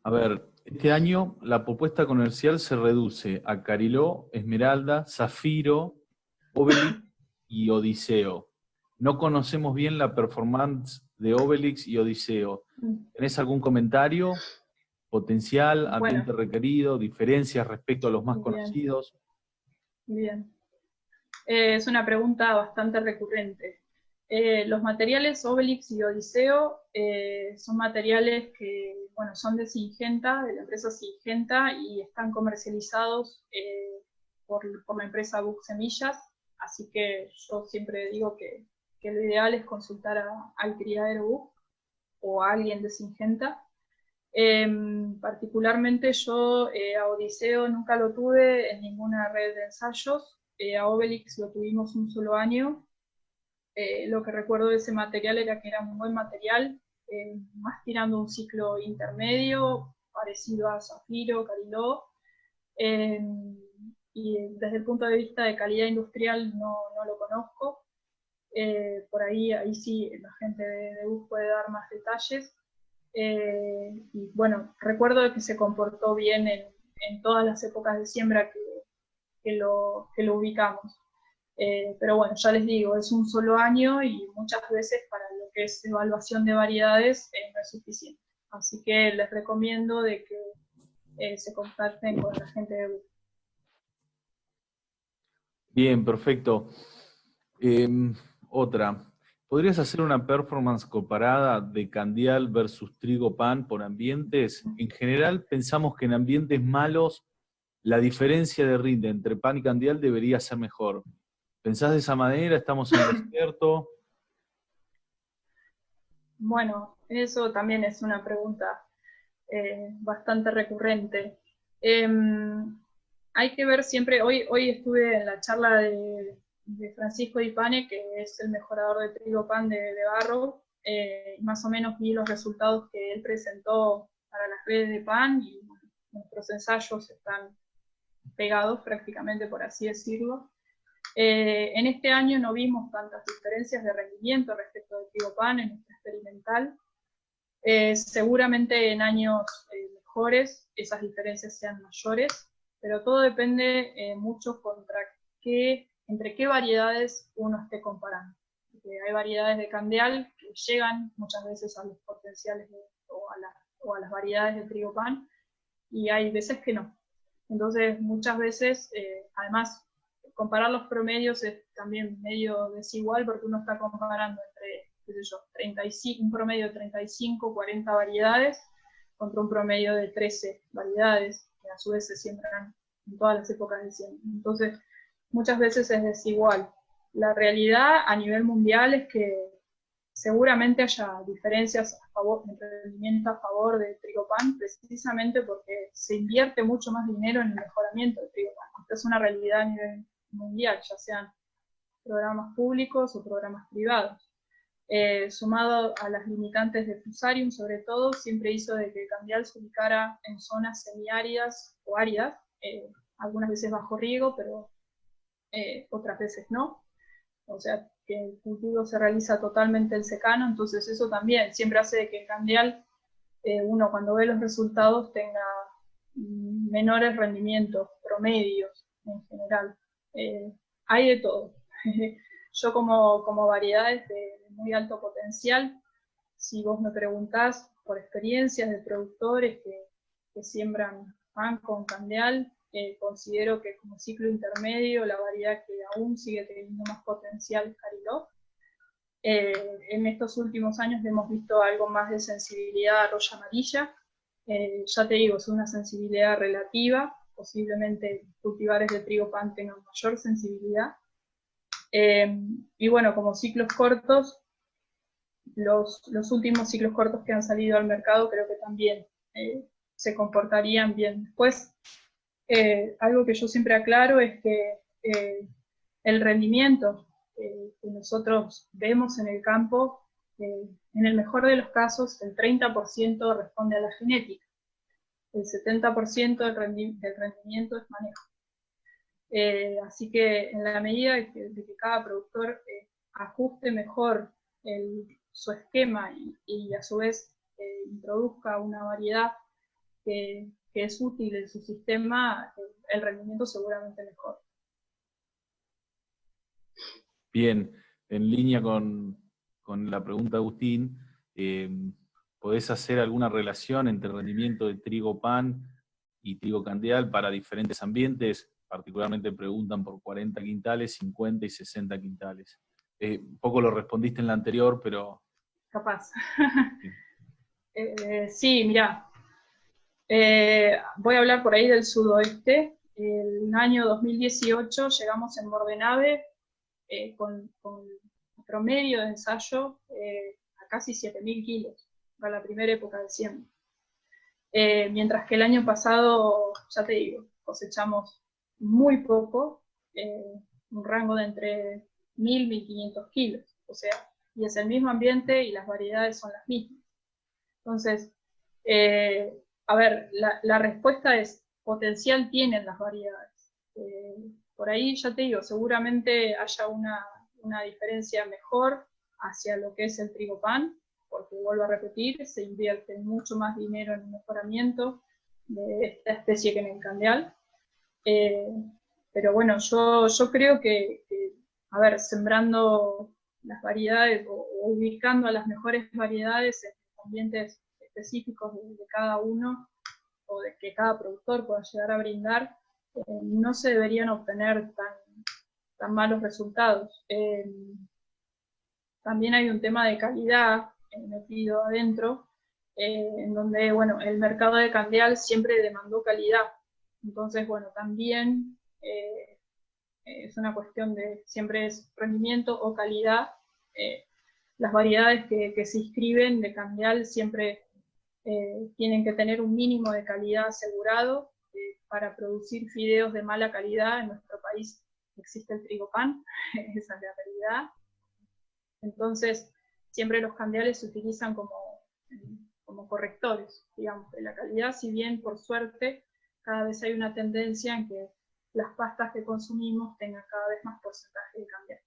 A ver, este año la propuesta comercial se reduce a Cariló, Esmeralda, Zafiro, Obelix y Odiseo. No conocemos bien la performance de Obelix y Odiseo. ¿Tenés algún comentario? Potencial, Bueno, ambiente requerido, diferencias respecto a los más bien, conocidos. bien. Es una pregunta bastante recurrente. Los materiales Obelix y Odiseo son materiales que, bueno, son de Syngenta, de la empresa Syngenta, y están comercializados por la empresa Buck Semillas, así que yo siempre digo que lo ideal es consultar al criadero Buck o a alguien de Syngenta. Particularmente yo a Odiseo nunca lo tuve en ninguna red de ensayos, a Obelix lo tuvimos un solo año. Lo que recuerdo de ese material era que era un buen material, más tirando un ciclo intermedio, parecido a Zafiro, Cariló, eh, y desde el punto de vista de calidad industrial no lo conozco. Por ahí sí la gente de BUS puede dar más detalles. Y bueno, recuerdo que se comportó bien en todas las épocas de siembra que lo ubicamos. Pero bueno, ya les digo, es un solo año y muchas veces para lo que es evaluación de variedades no es suficiente. Así que les recomiendo de que se contacten con la gente de BUS. Bien, perfecto. Otra. ¿Podrías hacer una performance comparada de candial versus trigo pan por ambientes? En general, pensamos que en ambientes malos la diferencia de rinde entre pan y candial debería ser mejor. ¿Pensás de esa manera? ¿Estamos en lo cierto? Bueno, eso también es una pregunta bastante recurrente. Eh, Hay que ver siempre, hoy estuve en la charla de Francisco Di Pane, que es el mejorador de trigo pan de Barrow, más o menos vi los resultados que él presentó para las redes de pan y nuestros ensayos están pegados prácticamente, por así decirlo. En este año no vimos tantas diferencias de rendimiento respecto del trigo pan en nuestra experimental. Seguramente en años mejores esas diferencias sean mayores, pero todo depende mucho entre qué variedades uno esté comparando. Porque hay variedades de candial que llegan muchas veces a los potenciales o a las variedades de trigo pan, y hay veces que no. Entonces, muchas veces, además, comparar los promedios es también medio desigual porque uno está comparando entre, qué sé yo, 35, un promedio de 35, 40 variedades contra un promedio de 13 variedades, que a su vez se siembran en todas las épocas de siembra. Entonces, muchas veces es desigual. La realidad a nivel mundial es que seguramente haya diferencias en rendimiento a favor de trigo pan, precisamente porque se invierte mucho más dinero en el mejoramiento del trigo pan. Esta es una realidad a nivel mundial, ya sean programas públicos o programas privados. Sumado a las limitantes de Fusarium, sobre todo, siempre hizo de que Candial se ubicara en zonas semiáridas o áridas, algunas veces bajo riego, pero otras veces no. O sea, que el cultivo se realiza totalmente en secano, entonces eso también siempre hace de que en Candial uno cuando ve los resultados tenga menores rendimientos, promedios en general. Hay de todo. Yo como variedades de muy alto potencial, si vos me preguntás por experiencias de productores que siembran pan con candial, considero que como ciclo intermedio la variedad que aún sigue teniendo más potencial es Cariló. En estos últimos años hemos visto algo más de sensibilidad a roya amarilla. Ya te digo, es una sensibilidad relativa, posiblemente cultivares de trigo pan tengan mayor sensibilidad. Y bueno, como ciclos cortos, los últimos ciclos cortos que han salido al mercado creo que también se comportarían bien. Después, algo que yo siempre aclaro es que el rendimiento que nosotros vemos en el campo, en el mejor de los casos, el 30% responde a la genética, el 70% del rendimiento es manejo. Así que en la medida de que cada productor ajuste mejor su esquema y a su vez introduzca una variedad que es útil en su sistema, el rendimiento seguramente mejor. Bien, en línea con la pregunta de Agustín, ¿podés hacer alguna relación entre el rendimiento de trigo pan y trigo candial para diferentes ambientes? Particularmente preguntan por 40 quintales, 50 y 60 quintales. Un poco lo respondiste en la anterior, pero... Capaz. Sí. Sí, mirá. Voy a hablar por ahí del sudoeste. El año 2018 llegamos en Bordenave con promedio de ensayo a casi 7.000 kilos para la primera época de siembra. Mientras que el año pasado, ya te digo, cosechamos muy poco, un rango de entre 1.000 y 1.500 kilos. O sea, y es el mismo ambiente y las variedades son las mismas. Entonces, a ver, la respuesta es, potencial tienen las variedades. Por ahí, ya te digo, seguramente haya una diferencia mejor hacia lo que es el trigo pan, porque vuelvo a repetir, se invierte mucho más dinero en el mejoramiento de esta especie que en el candial. Pero bueno, yo creo que, a ver, sembrando las variedades o ubicando a las mejores variedades en ambientes específicos de cada uno o de que cada productor pueda llegar a brindar, no se deberían obtener tan malos resultados. También hay un tema de calidad metido adentro, en donde, bueno, el mercado de candial siempre demandó calidad. Entonces, bueno, también es una cuestión de siempre es rendimiento o calidad. Las variedades que se inscriben de candial siempre tienen que tener un mínimo de calidad asegurado para producir fideos de mala calidad. En nuestro país existe el trigo pan, esa es la realidad. Entonces, siempre los candiales se utilizan como correctores, digamos, de la calidad, si bien, por suerte, cada vez hay una tendencia en que las pastas que consumimos tengan cada vez más porcentaje de candial.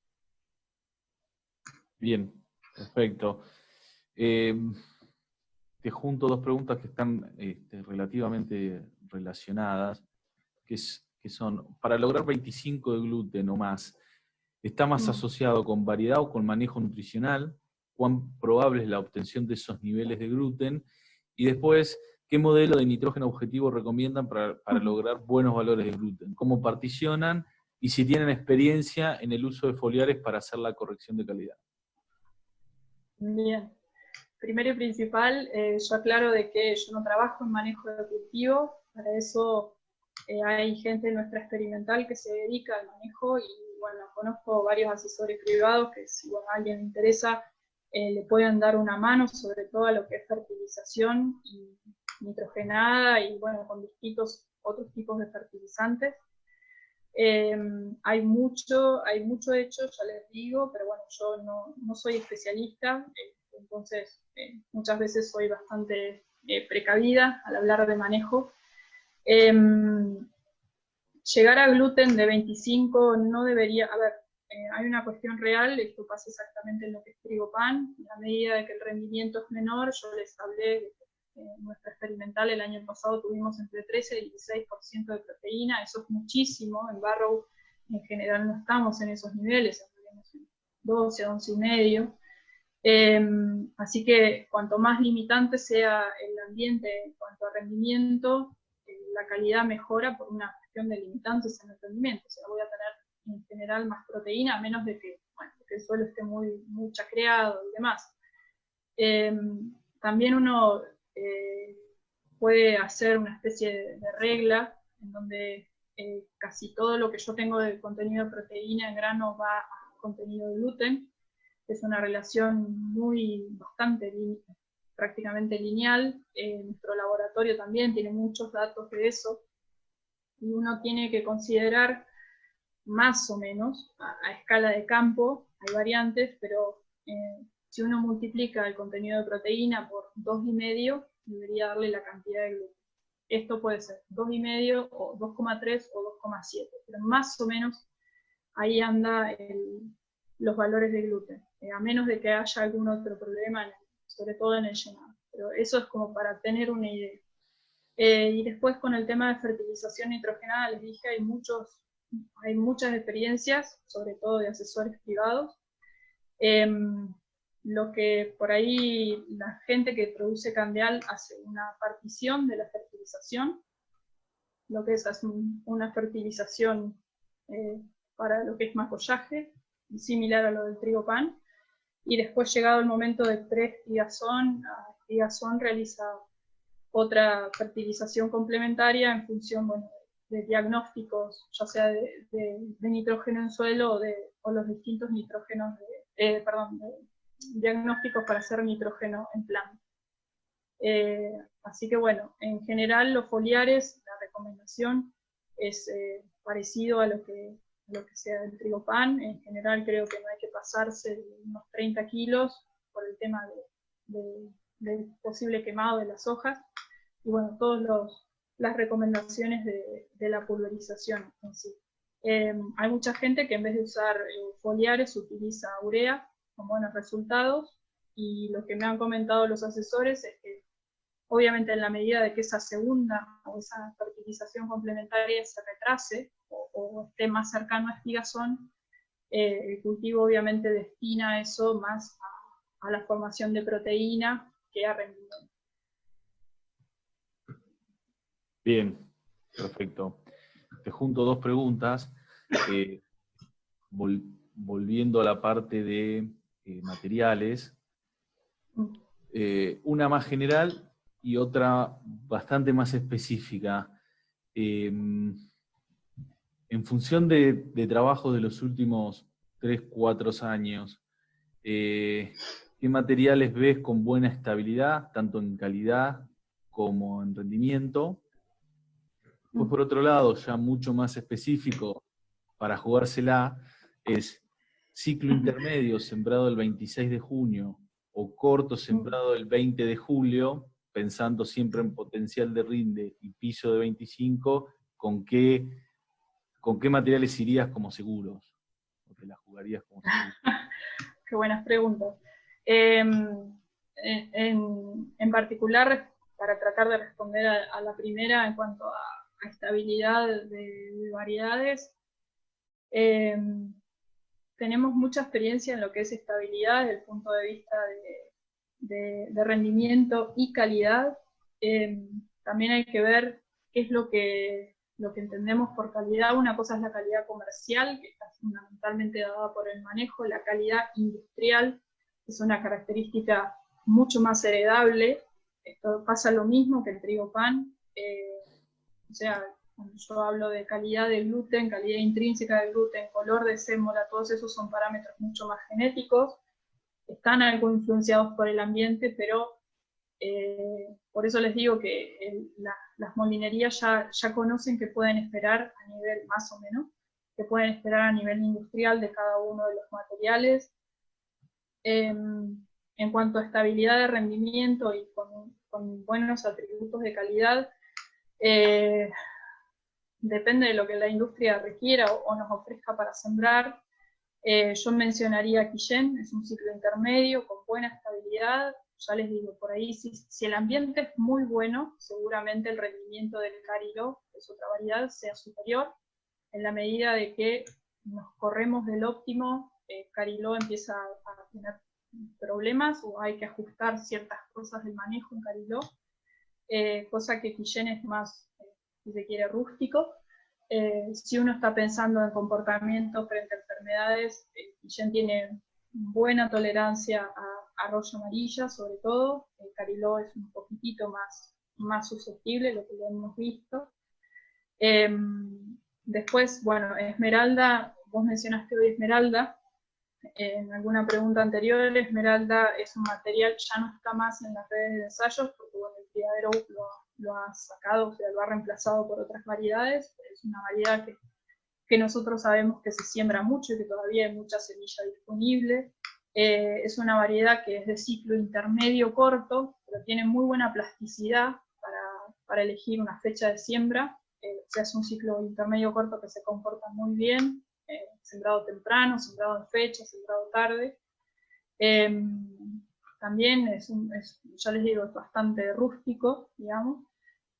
Bien, perfecto. Te junto dos preguntas que están relativamente relacionadas, que son, para lograr 25 de gluten o más, ¿está más asociado con variedad o con manejo nutricional? ¿Cuán probable es la obtención de esos niveles de gluten? Y después, ¿qué modelo de nitrógeno objetivo recomiendan para lograr buenos valores de gluten? ¿Cómo particionan? Y si tienen experiencia en el uso de foliares para hacer la corrección de calidad. Bien. Primero y principal, yo aclaro de que yo no trabajo en manejo de cultivo, para eso hay gente en nuestra experimental que se dedica al manejo y bueno, conozco varios asesores privados que si a alguien le interesa le pueden dar una mano sobre todo a lo que es fertilización y nitrogenada y bueno, con distintos otros tipos de fertilizantes. Hay mucho hecho, ya les digo, pero bueno, yo no soy especialista, entonces muchas veces soy bastante precavida al hablar de manejo. Llegar a gluten de 25 no debería, a ver, hay una cuestión real, esto pasa exactamente en lo que es trigo pan, en la medida de que el rendimiento es menor, yo les hablé en nuestra experimental el año pasado tuvimos entre 13 y 16% de proteína, eso es muchísimo, en Barrow en general no estamos en esos niveles, estamos en 12, 11 y medio. Así que cuanto más limitante sea el ambiente en cuanto a rendimiento, la calidad mejora por una cuestión de limitantes en el rendimiento. O sea, voy a tener en general más proteína, a menos de que, bueno, que el suelo esté muy chacreado y demás. También uno puede hacer una especie de regla en donde casi todo lo que yo tengo de contenido de proteína en grano va a contenido de gluten. Es una relación prácticamente lineal. Nuestro laboratorio también tiene muchos datos de eso y uno tiene que considerar más o menos a escala de campo, hay variantes, pero si uno multiplica el contenido de proteína por 2,5, debería darle la cantidad de gluten. Esto puede ser 2,5 o 2,3 o 2,7, pero más o menos ahí anda los valores de gluten, a menos de que haya algún otro problema, sobre todo en el llenado. Pero eso es como para tener una idea. Y después con el tema de fertilización nitrogenada, les dije, hay muchas experiencias, sobre todo de asesores privados. Lo que por ahí la gente que produce candial hace una partición de la fertilización, lo que es una fertilización para lo que es macollaje, similar a lo del trigo pan, y después, llegado el momento de pre-estigazón, estigazón realiza otra fertilización complementaria en función, bueno, de diagnósticos, ya sea de nitrógeno en suelo o los distintos nitrógenos, diagnósticos para hacer nitrógeno en planta. Así que bueno, en general los foliares, la recomendación es parecido a lo que sea del trigo pan. En general creo que no hay que pasarse de unos 30 kilos por el tema del posible quemado de las hojas. Y bueno, todas las recomendaciones de la pulverización en sí. Hay mucha gente que en vez de usar foliares utiliza urea con buenos resultados, y lo que me han comentado los asesores es que obviamente en la medida de que esa segunda o esa fertilización complementaria se retrase o esté más cercano a estigazón, el cultivo obviamente destina eso más a la formación de proteína que a rendimiento. Bien, perfecto. Te junto dos preguntas. Volviendo a la parte de materiales, una más general y otra bastante más específica. En función de trabajo de los últimos 3, 4 años, ¿qué materiales ves con buena estabilidad, tanto en calidad como en rendimiento? Pues por otro lado, ya mucho más específico, para jugársela, es ciclo intermedio sembrado el 26 de junio o corto sembrado el 20 de julio, pensando siempre en potencial de rinde y piso de 25, ¿con qué materiales irías como seguros? ¿O te la jugarías como seguros? Qué buenas preguntas. En particular, para tratar de responder a la primera en cuanto a estabilidad de variedades, tenemos mucha experiencia en lo que es estabilidad desde el punto de vista de rendimiento y calidad. También hay que ver qué es lo que entendemos por calidad. Una cosa es la calidad comercial, que está fundamentalmente dada por el manejo. La calidad industrial es una característica mucho más heredable. Esto pasa lo mismo que el trigo pan. O sea, cuando yo hablo de calidad de gluten, calidad intrínseca del gluten, color de sémola, todos esos son parámetros mucho más genéticos. Están algo influenciados por el ambiente, pero por eso les digo que las molinerías ya conocen que pueden esperar a nivel más o menos, que pueden esperar a nivel industrial de cada uno de los materiales. En cuanto a estabilidad de rendimiento y con buenos atributos de calidad, depende de lo que la industria requiera o nos ofrezca para sembrar. Yo mencionaría Quillén, es un ciclo intermedio con buena estabilidad. Ya les digo, por ahí si el ambiente es muy bueno, seguramente el rendimiento del Cariló, que es otra variedad, sea superior. En la medida de que nos corremos del óptimo, Cariló empieza a tener problemas o hay que ajustar ciertas cosas del manejo en Cariló, cosa que Quillén es más, si se quiere, rústico. Si uno está pensando en comportamiento frente a enfermedades, Quillén tiene buena tolerancia a roya amarilla, sobre todo. El Cariló es un poquitito más susceptible, lo que lo hemos visto. Después, bueno, Esmeralda, vos mencionaste hoy Esmeralda. En alguna pregunta anterior, Esmeralda es un material, ya no está más en las redes de ensayos, porque bueno, el criadero lo ha sacado, o sea, lo ha reemplazado por otras variedades. Es una variedad que nosotros sabemos que se siembra mucho y que todavía hay mucha semilla disponible. Es una variedad que es de ciclo intermedio corto, pero tiene muy buena plasticidad para elegir una fecha de siembra. O sea, es un ciclo intermedio corto que se comporta muy bien, sembrado temprano, sembrado en fecha, sembrado tarde. también ya les digo, es bastante rústico, digamos.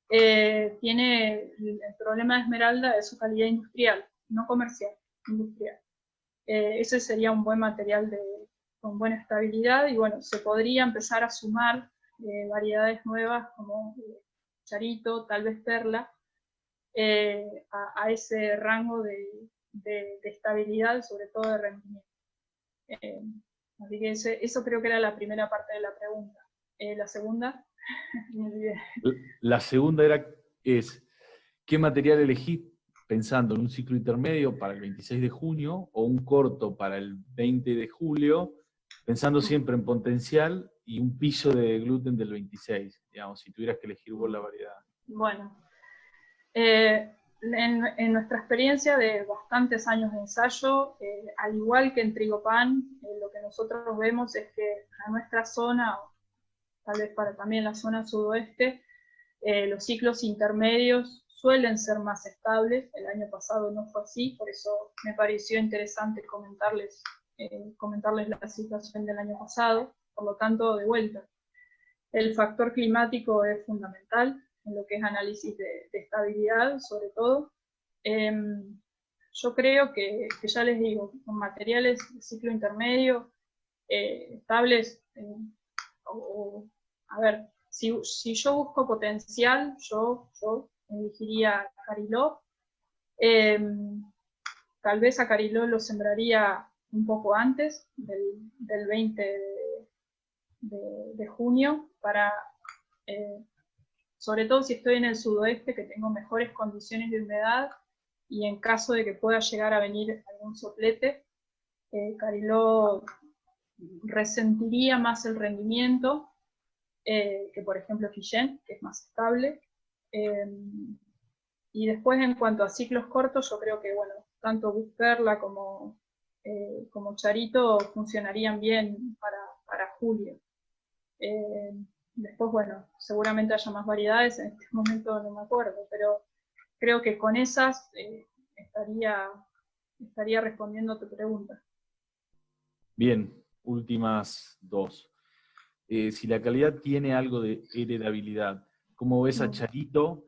Tiene el problema de esmeralda de su calidad industrial, no comercial, industrial. Ese sería un buen material con buena estabilidad, y bueno, se podría empezar a sumar variedades nuevas como charito, tal vez perla, a ese rango de estabilidad, sobre todo de rendimiento. Así que eso creo que era la primera parte de la pregunta. La segunda, me olvidé. La segunda es, ¿qué material elegís pensando en un ciclo intermedio para el 26 de junio o un corto para el 20 de julio, pensando siempre en potencial y un piso de gluten del 26, digamos, si tuvieras que elegir vos la variedad? Bueno, en nuestra experiencia de bastantes años de ensayo, al igual que en Trigopan, lo que nosotros vemos es que a nuestra zona, tal vez para también la zona sudoeste, los ciclos intermedios suelen ser más estables. El año pasado no fue así, por eso me pareció interesante comentarles la situación del año pasado. Por lo tanto, de vuelta, el factor climático es fundamental en lo que es análisis de estabilidad, sobre todo. Yo creo que ya les digo, con materiales de ciclo intermedio estables, a ver, si yo busco potencial, yo elegiría Cariló. Tal vez a Cariló lo sembraría un poco antes del 20 de junio, para, sobre todo si estoy en el sudoeste, que tengo mejores condiciones de humedad, y en caso de que pueda llegar a venir algún soplete, Cariló resentiría más el rendimiento que por ejemplo Quillén, que es más estable. Y después, en cuanto a ciclos cortos, yo creo que bueno, tanto Perla como Charito funcionarían bien para julio. Después, bueno, seguramente haya más variedades, en este momento no me acuerdo, pero creo que con esas estaría respondiendo a tu pregunta. Bien, últimas dos. Si la calidad tiene algo de heredabilidad, ¿cómo ves a Charito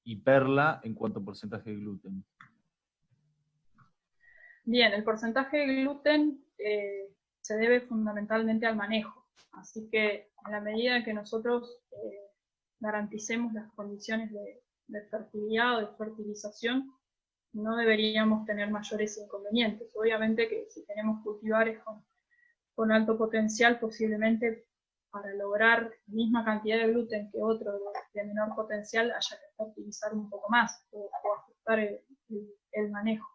y Perla en cuanto a porcentaje de gluten? Bien, el porcentaje de gluten se debe fundamentalmente al manejo, así que en la medida en que nosotros garanticemos las condiciones de fertilidad o de fertilización, no deberíamos tener mayores inconvenientes. Obviamente que si tenemos cultivares con alto potencial, posiblemente para lograr la misma cantidad de gluten que otro de menor potencial haya que fertilizar un poco más o ajustar el manejo.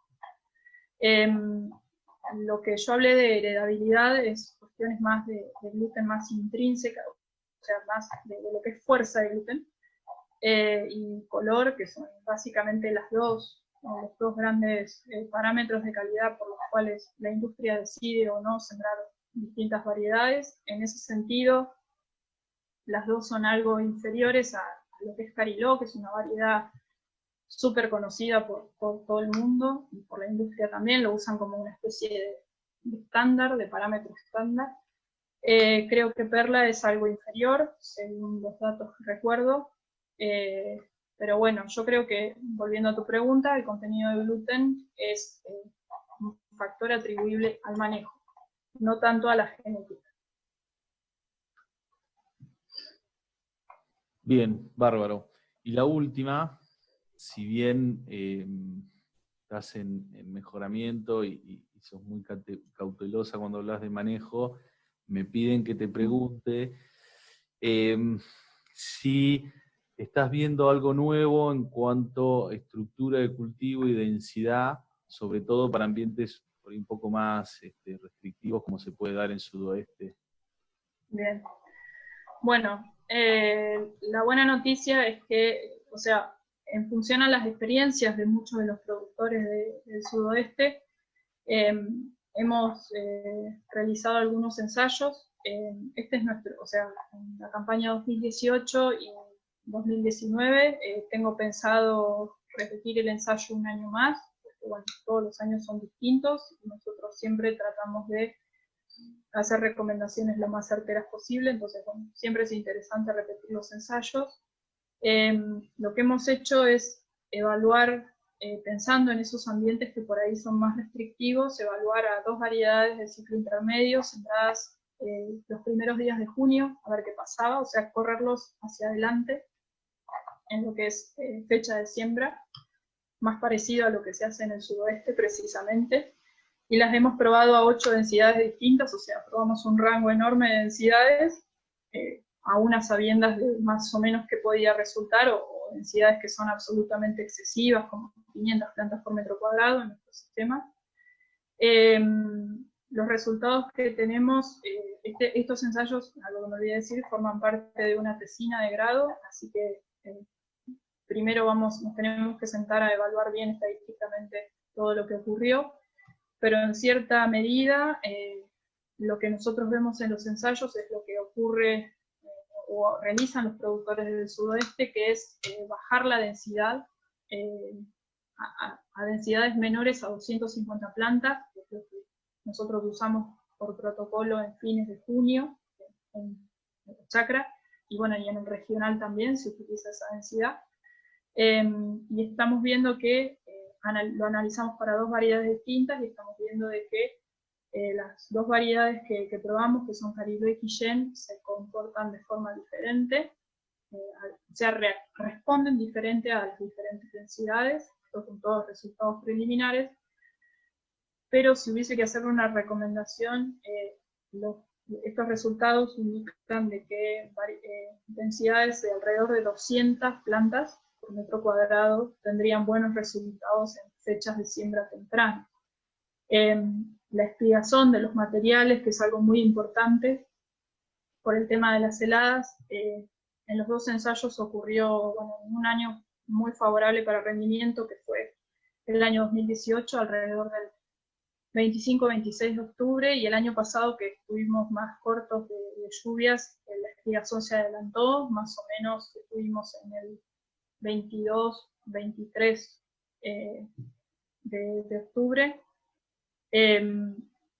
Lo que yo hablé de heredabilidad es cuestiones más de gluten más intrínseca, o sea, más de lo que es fuerza de gluten, y color, que son básicamente los dos grandes parámetros de calidad por los cuales la industria decide o no sembrar distintas variedades. En ese sentido, las dos son algo inferiores a lo que es Cariló, que es una variedad súper conocida por todo el mundo y por la industria también, lo usan como una especie de estándar, de parámetro estándar. Creo que Perla es algo inferior, según los datos que recuerdo, pero bueno, yo creo que, volviendo a tu pregunta, el contenido de gluten es un factor atribuible al manejo, no tanto a la genética. Bien, bárbaro. Y la última, si bien estás en mejoramiento y sos muy cautelosa cuando hablas de manejo, me piden que te pregunte si estás viendo algo nuevo en cuanto a estructura de cultivo y densidad, sobre todo para ambientes por ahí un poco más restrictivos como se puede dar en sudoeste. Bien. Bueno, la buena noticia es que, o sea, en función a las experiencias de muchos de los productores del sudoeste, hemos realizado algunos ensayos. Este es nuestro, o sea, en la campaña 2018 y 2019 tengo pensado repetir el ensayo un año más, porque bueno, todos los años son distintos y nosotros siempre tratamos de hacer recomendaciones lo más certeras posible, entonces bueno, siempre es interesante repetir los ensayos. Lo que hemos hecho es evaluar, pensando en esos ambientes que por ahí son más restrictivos, evaluar a 2 variedades de ciclo intermedio sembradas los primeros días de junio, a ver qué pasaba, o sea, correrlos hacia adelante en lo que es fecha de siembra, más parecido a lo que se hace en el sudoeste precisamente, y las hemos probado a 8 densidades distintas, o sea, probamos un rango enorme de densidades, a unas sabiendas de más o menos que podía resultar, o densidades que son absolutamente excesivas, como 500 plantas por metro cuadrado en nuestro sistema. Los resultados que tenemos, estos ensayos, algo que me olvidé decir, forman parte de una tesina de grado, así que primero nos tenemos que sentar a evaluar bien estadísticamente todo lo que ocurrió, pero en cierta medida lo que nosotros vemos en los ensayos es lo que ocurre o realizan los productores del sudoeste, que es bajar la densidad a densidades menores a 250 plantas, que es lo que nosotros usamos por protocolo en fines de junio, en el chacra, y bueno, y en el regional también se utiliza esa densidad. Y estamos viendo que, lo analizamos para 2 variedades distintas, y estamos viendo de que las 2 variedades que probamos, que son Carilo y Quillén, se comportan de forma diferente, o sea, responden diferente a las diferentes densidades. Estos son todos resultados preliminares, pero si hubiese que hacer una recomendación, estos resultados indican de que densidades de alrededor de 200 plantas por metro cuadrado tendrían buenos resultados en fechas de siembra temprana. La espigación de los materiales, que es algo muy importante por el tema de las heladas, en los 2 ensayos ocurrió, bueno, un año muy favorable para rendimiento, que fue el año 2018, alrededor del 25-26 de octubre, y el año pasado, que estuvimos más cortos de lluvias, la espigación se adelantó, más o menos estuvimos en el 22-23 de octubre.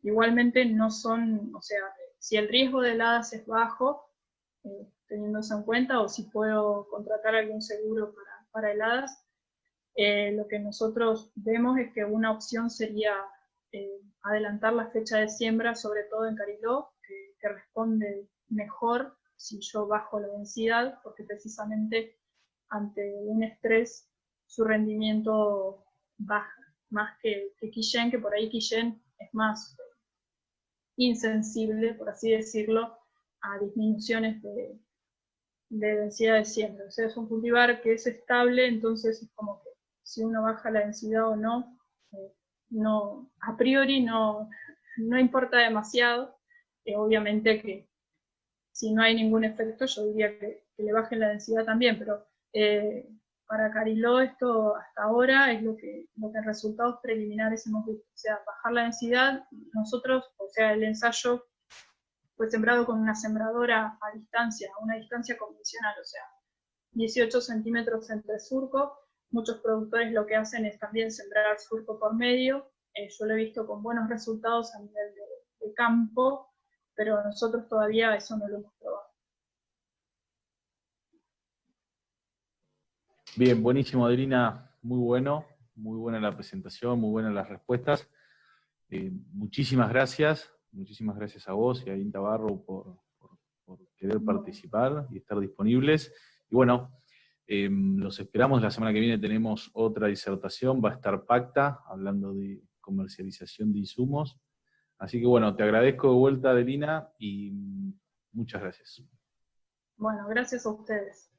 Igualmente no son, o sea, si el riesgo de heladas es bajo, teniendo eso en cuenta, o si puedo contratar algún seguro para heladas, lo que nosotros vemos es que una opción sería adelantar la fecha de siembra, sobre todo en Cariló, que responde mejor si yo bajo la densidad, porque precisamente ante un estrés su rendimiento baja, más que Quillén, que por ahí Quillén es más insensible, por así decirlo, a disminuciones de densidad de siembra. O sea, es un cultivar que es estable, entonces es como que si uno baja la densidad o no, a priori no importa demasiado. Obviamente que si no hay ningún efecto, yo diría que le bajen la densidad también, pero para Cariló esto hasta ahora es lo que en resultados preliminares hemos visto. O sea, bajar la densidad, nosotros, o sea, el ensayo fue sembrado con una sembradora a distancia, a una distancia convencional, o sea, 18 centímetros entre surco. Muchos productores lo que hacen es también sembrar surco por medio. Yo lo he visto con buenos resultados a nivel de campo, pero nosotros todavía eso no lo hemos probado. Bien, buenísimo, Adelina, muy buena la presentación, muy buenas las respuestas. Muchísimas gracias a vos y a Inta Barro por querer participar y estar disponibles. Y bueno, los esperamos, la semana que viene tenemos otra disertación, va a estar Pacta, hablando de comercialización de insumos. Así que bueno, te agradezco de vuelta, Adelina, y muchas gracias. Bueno, gracias a ustedes.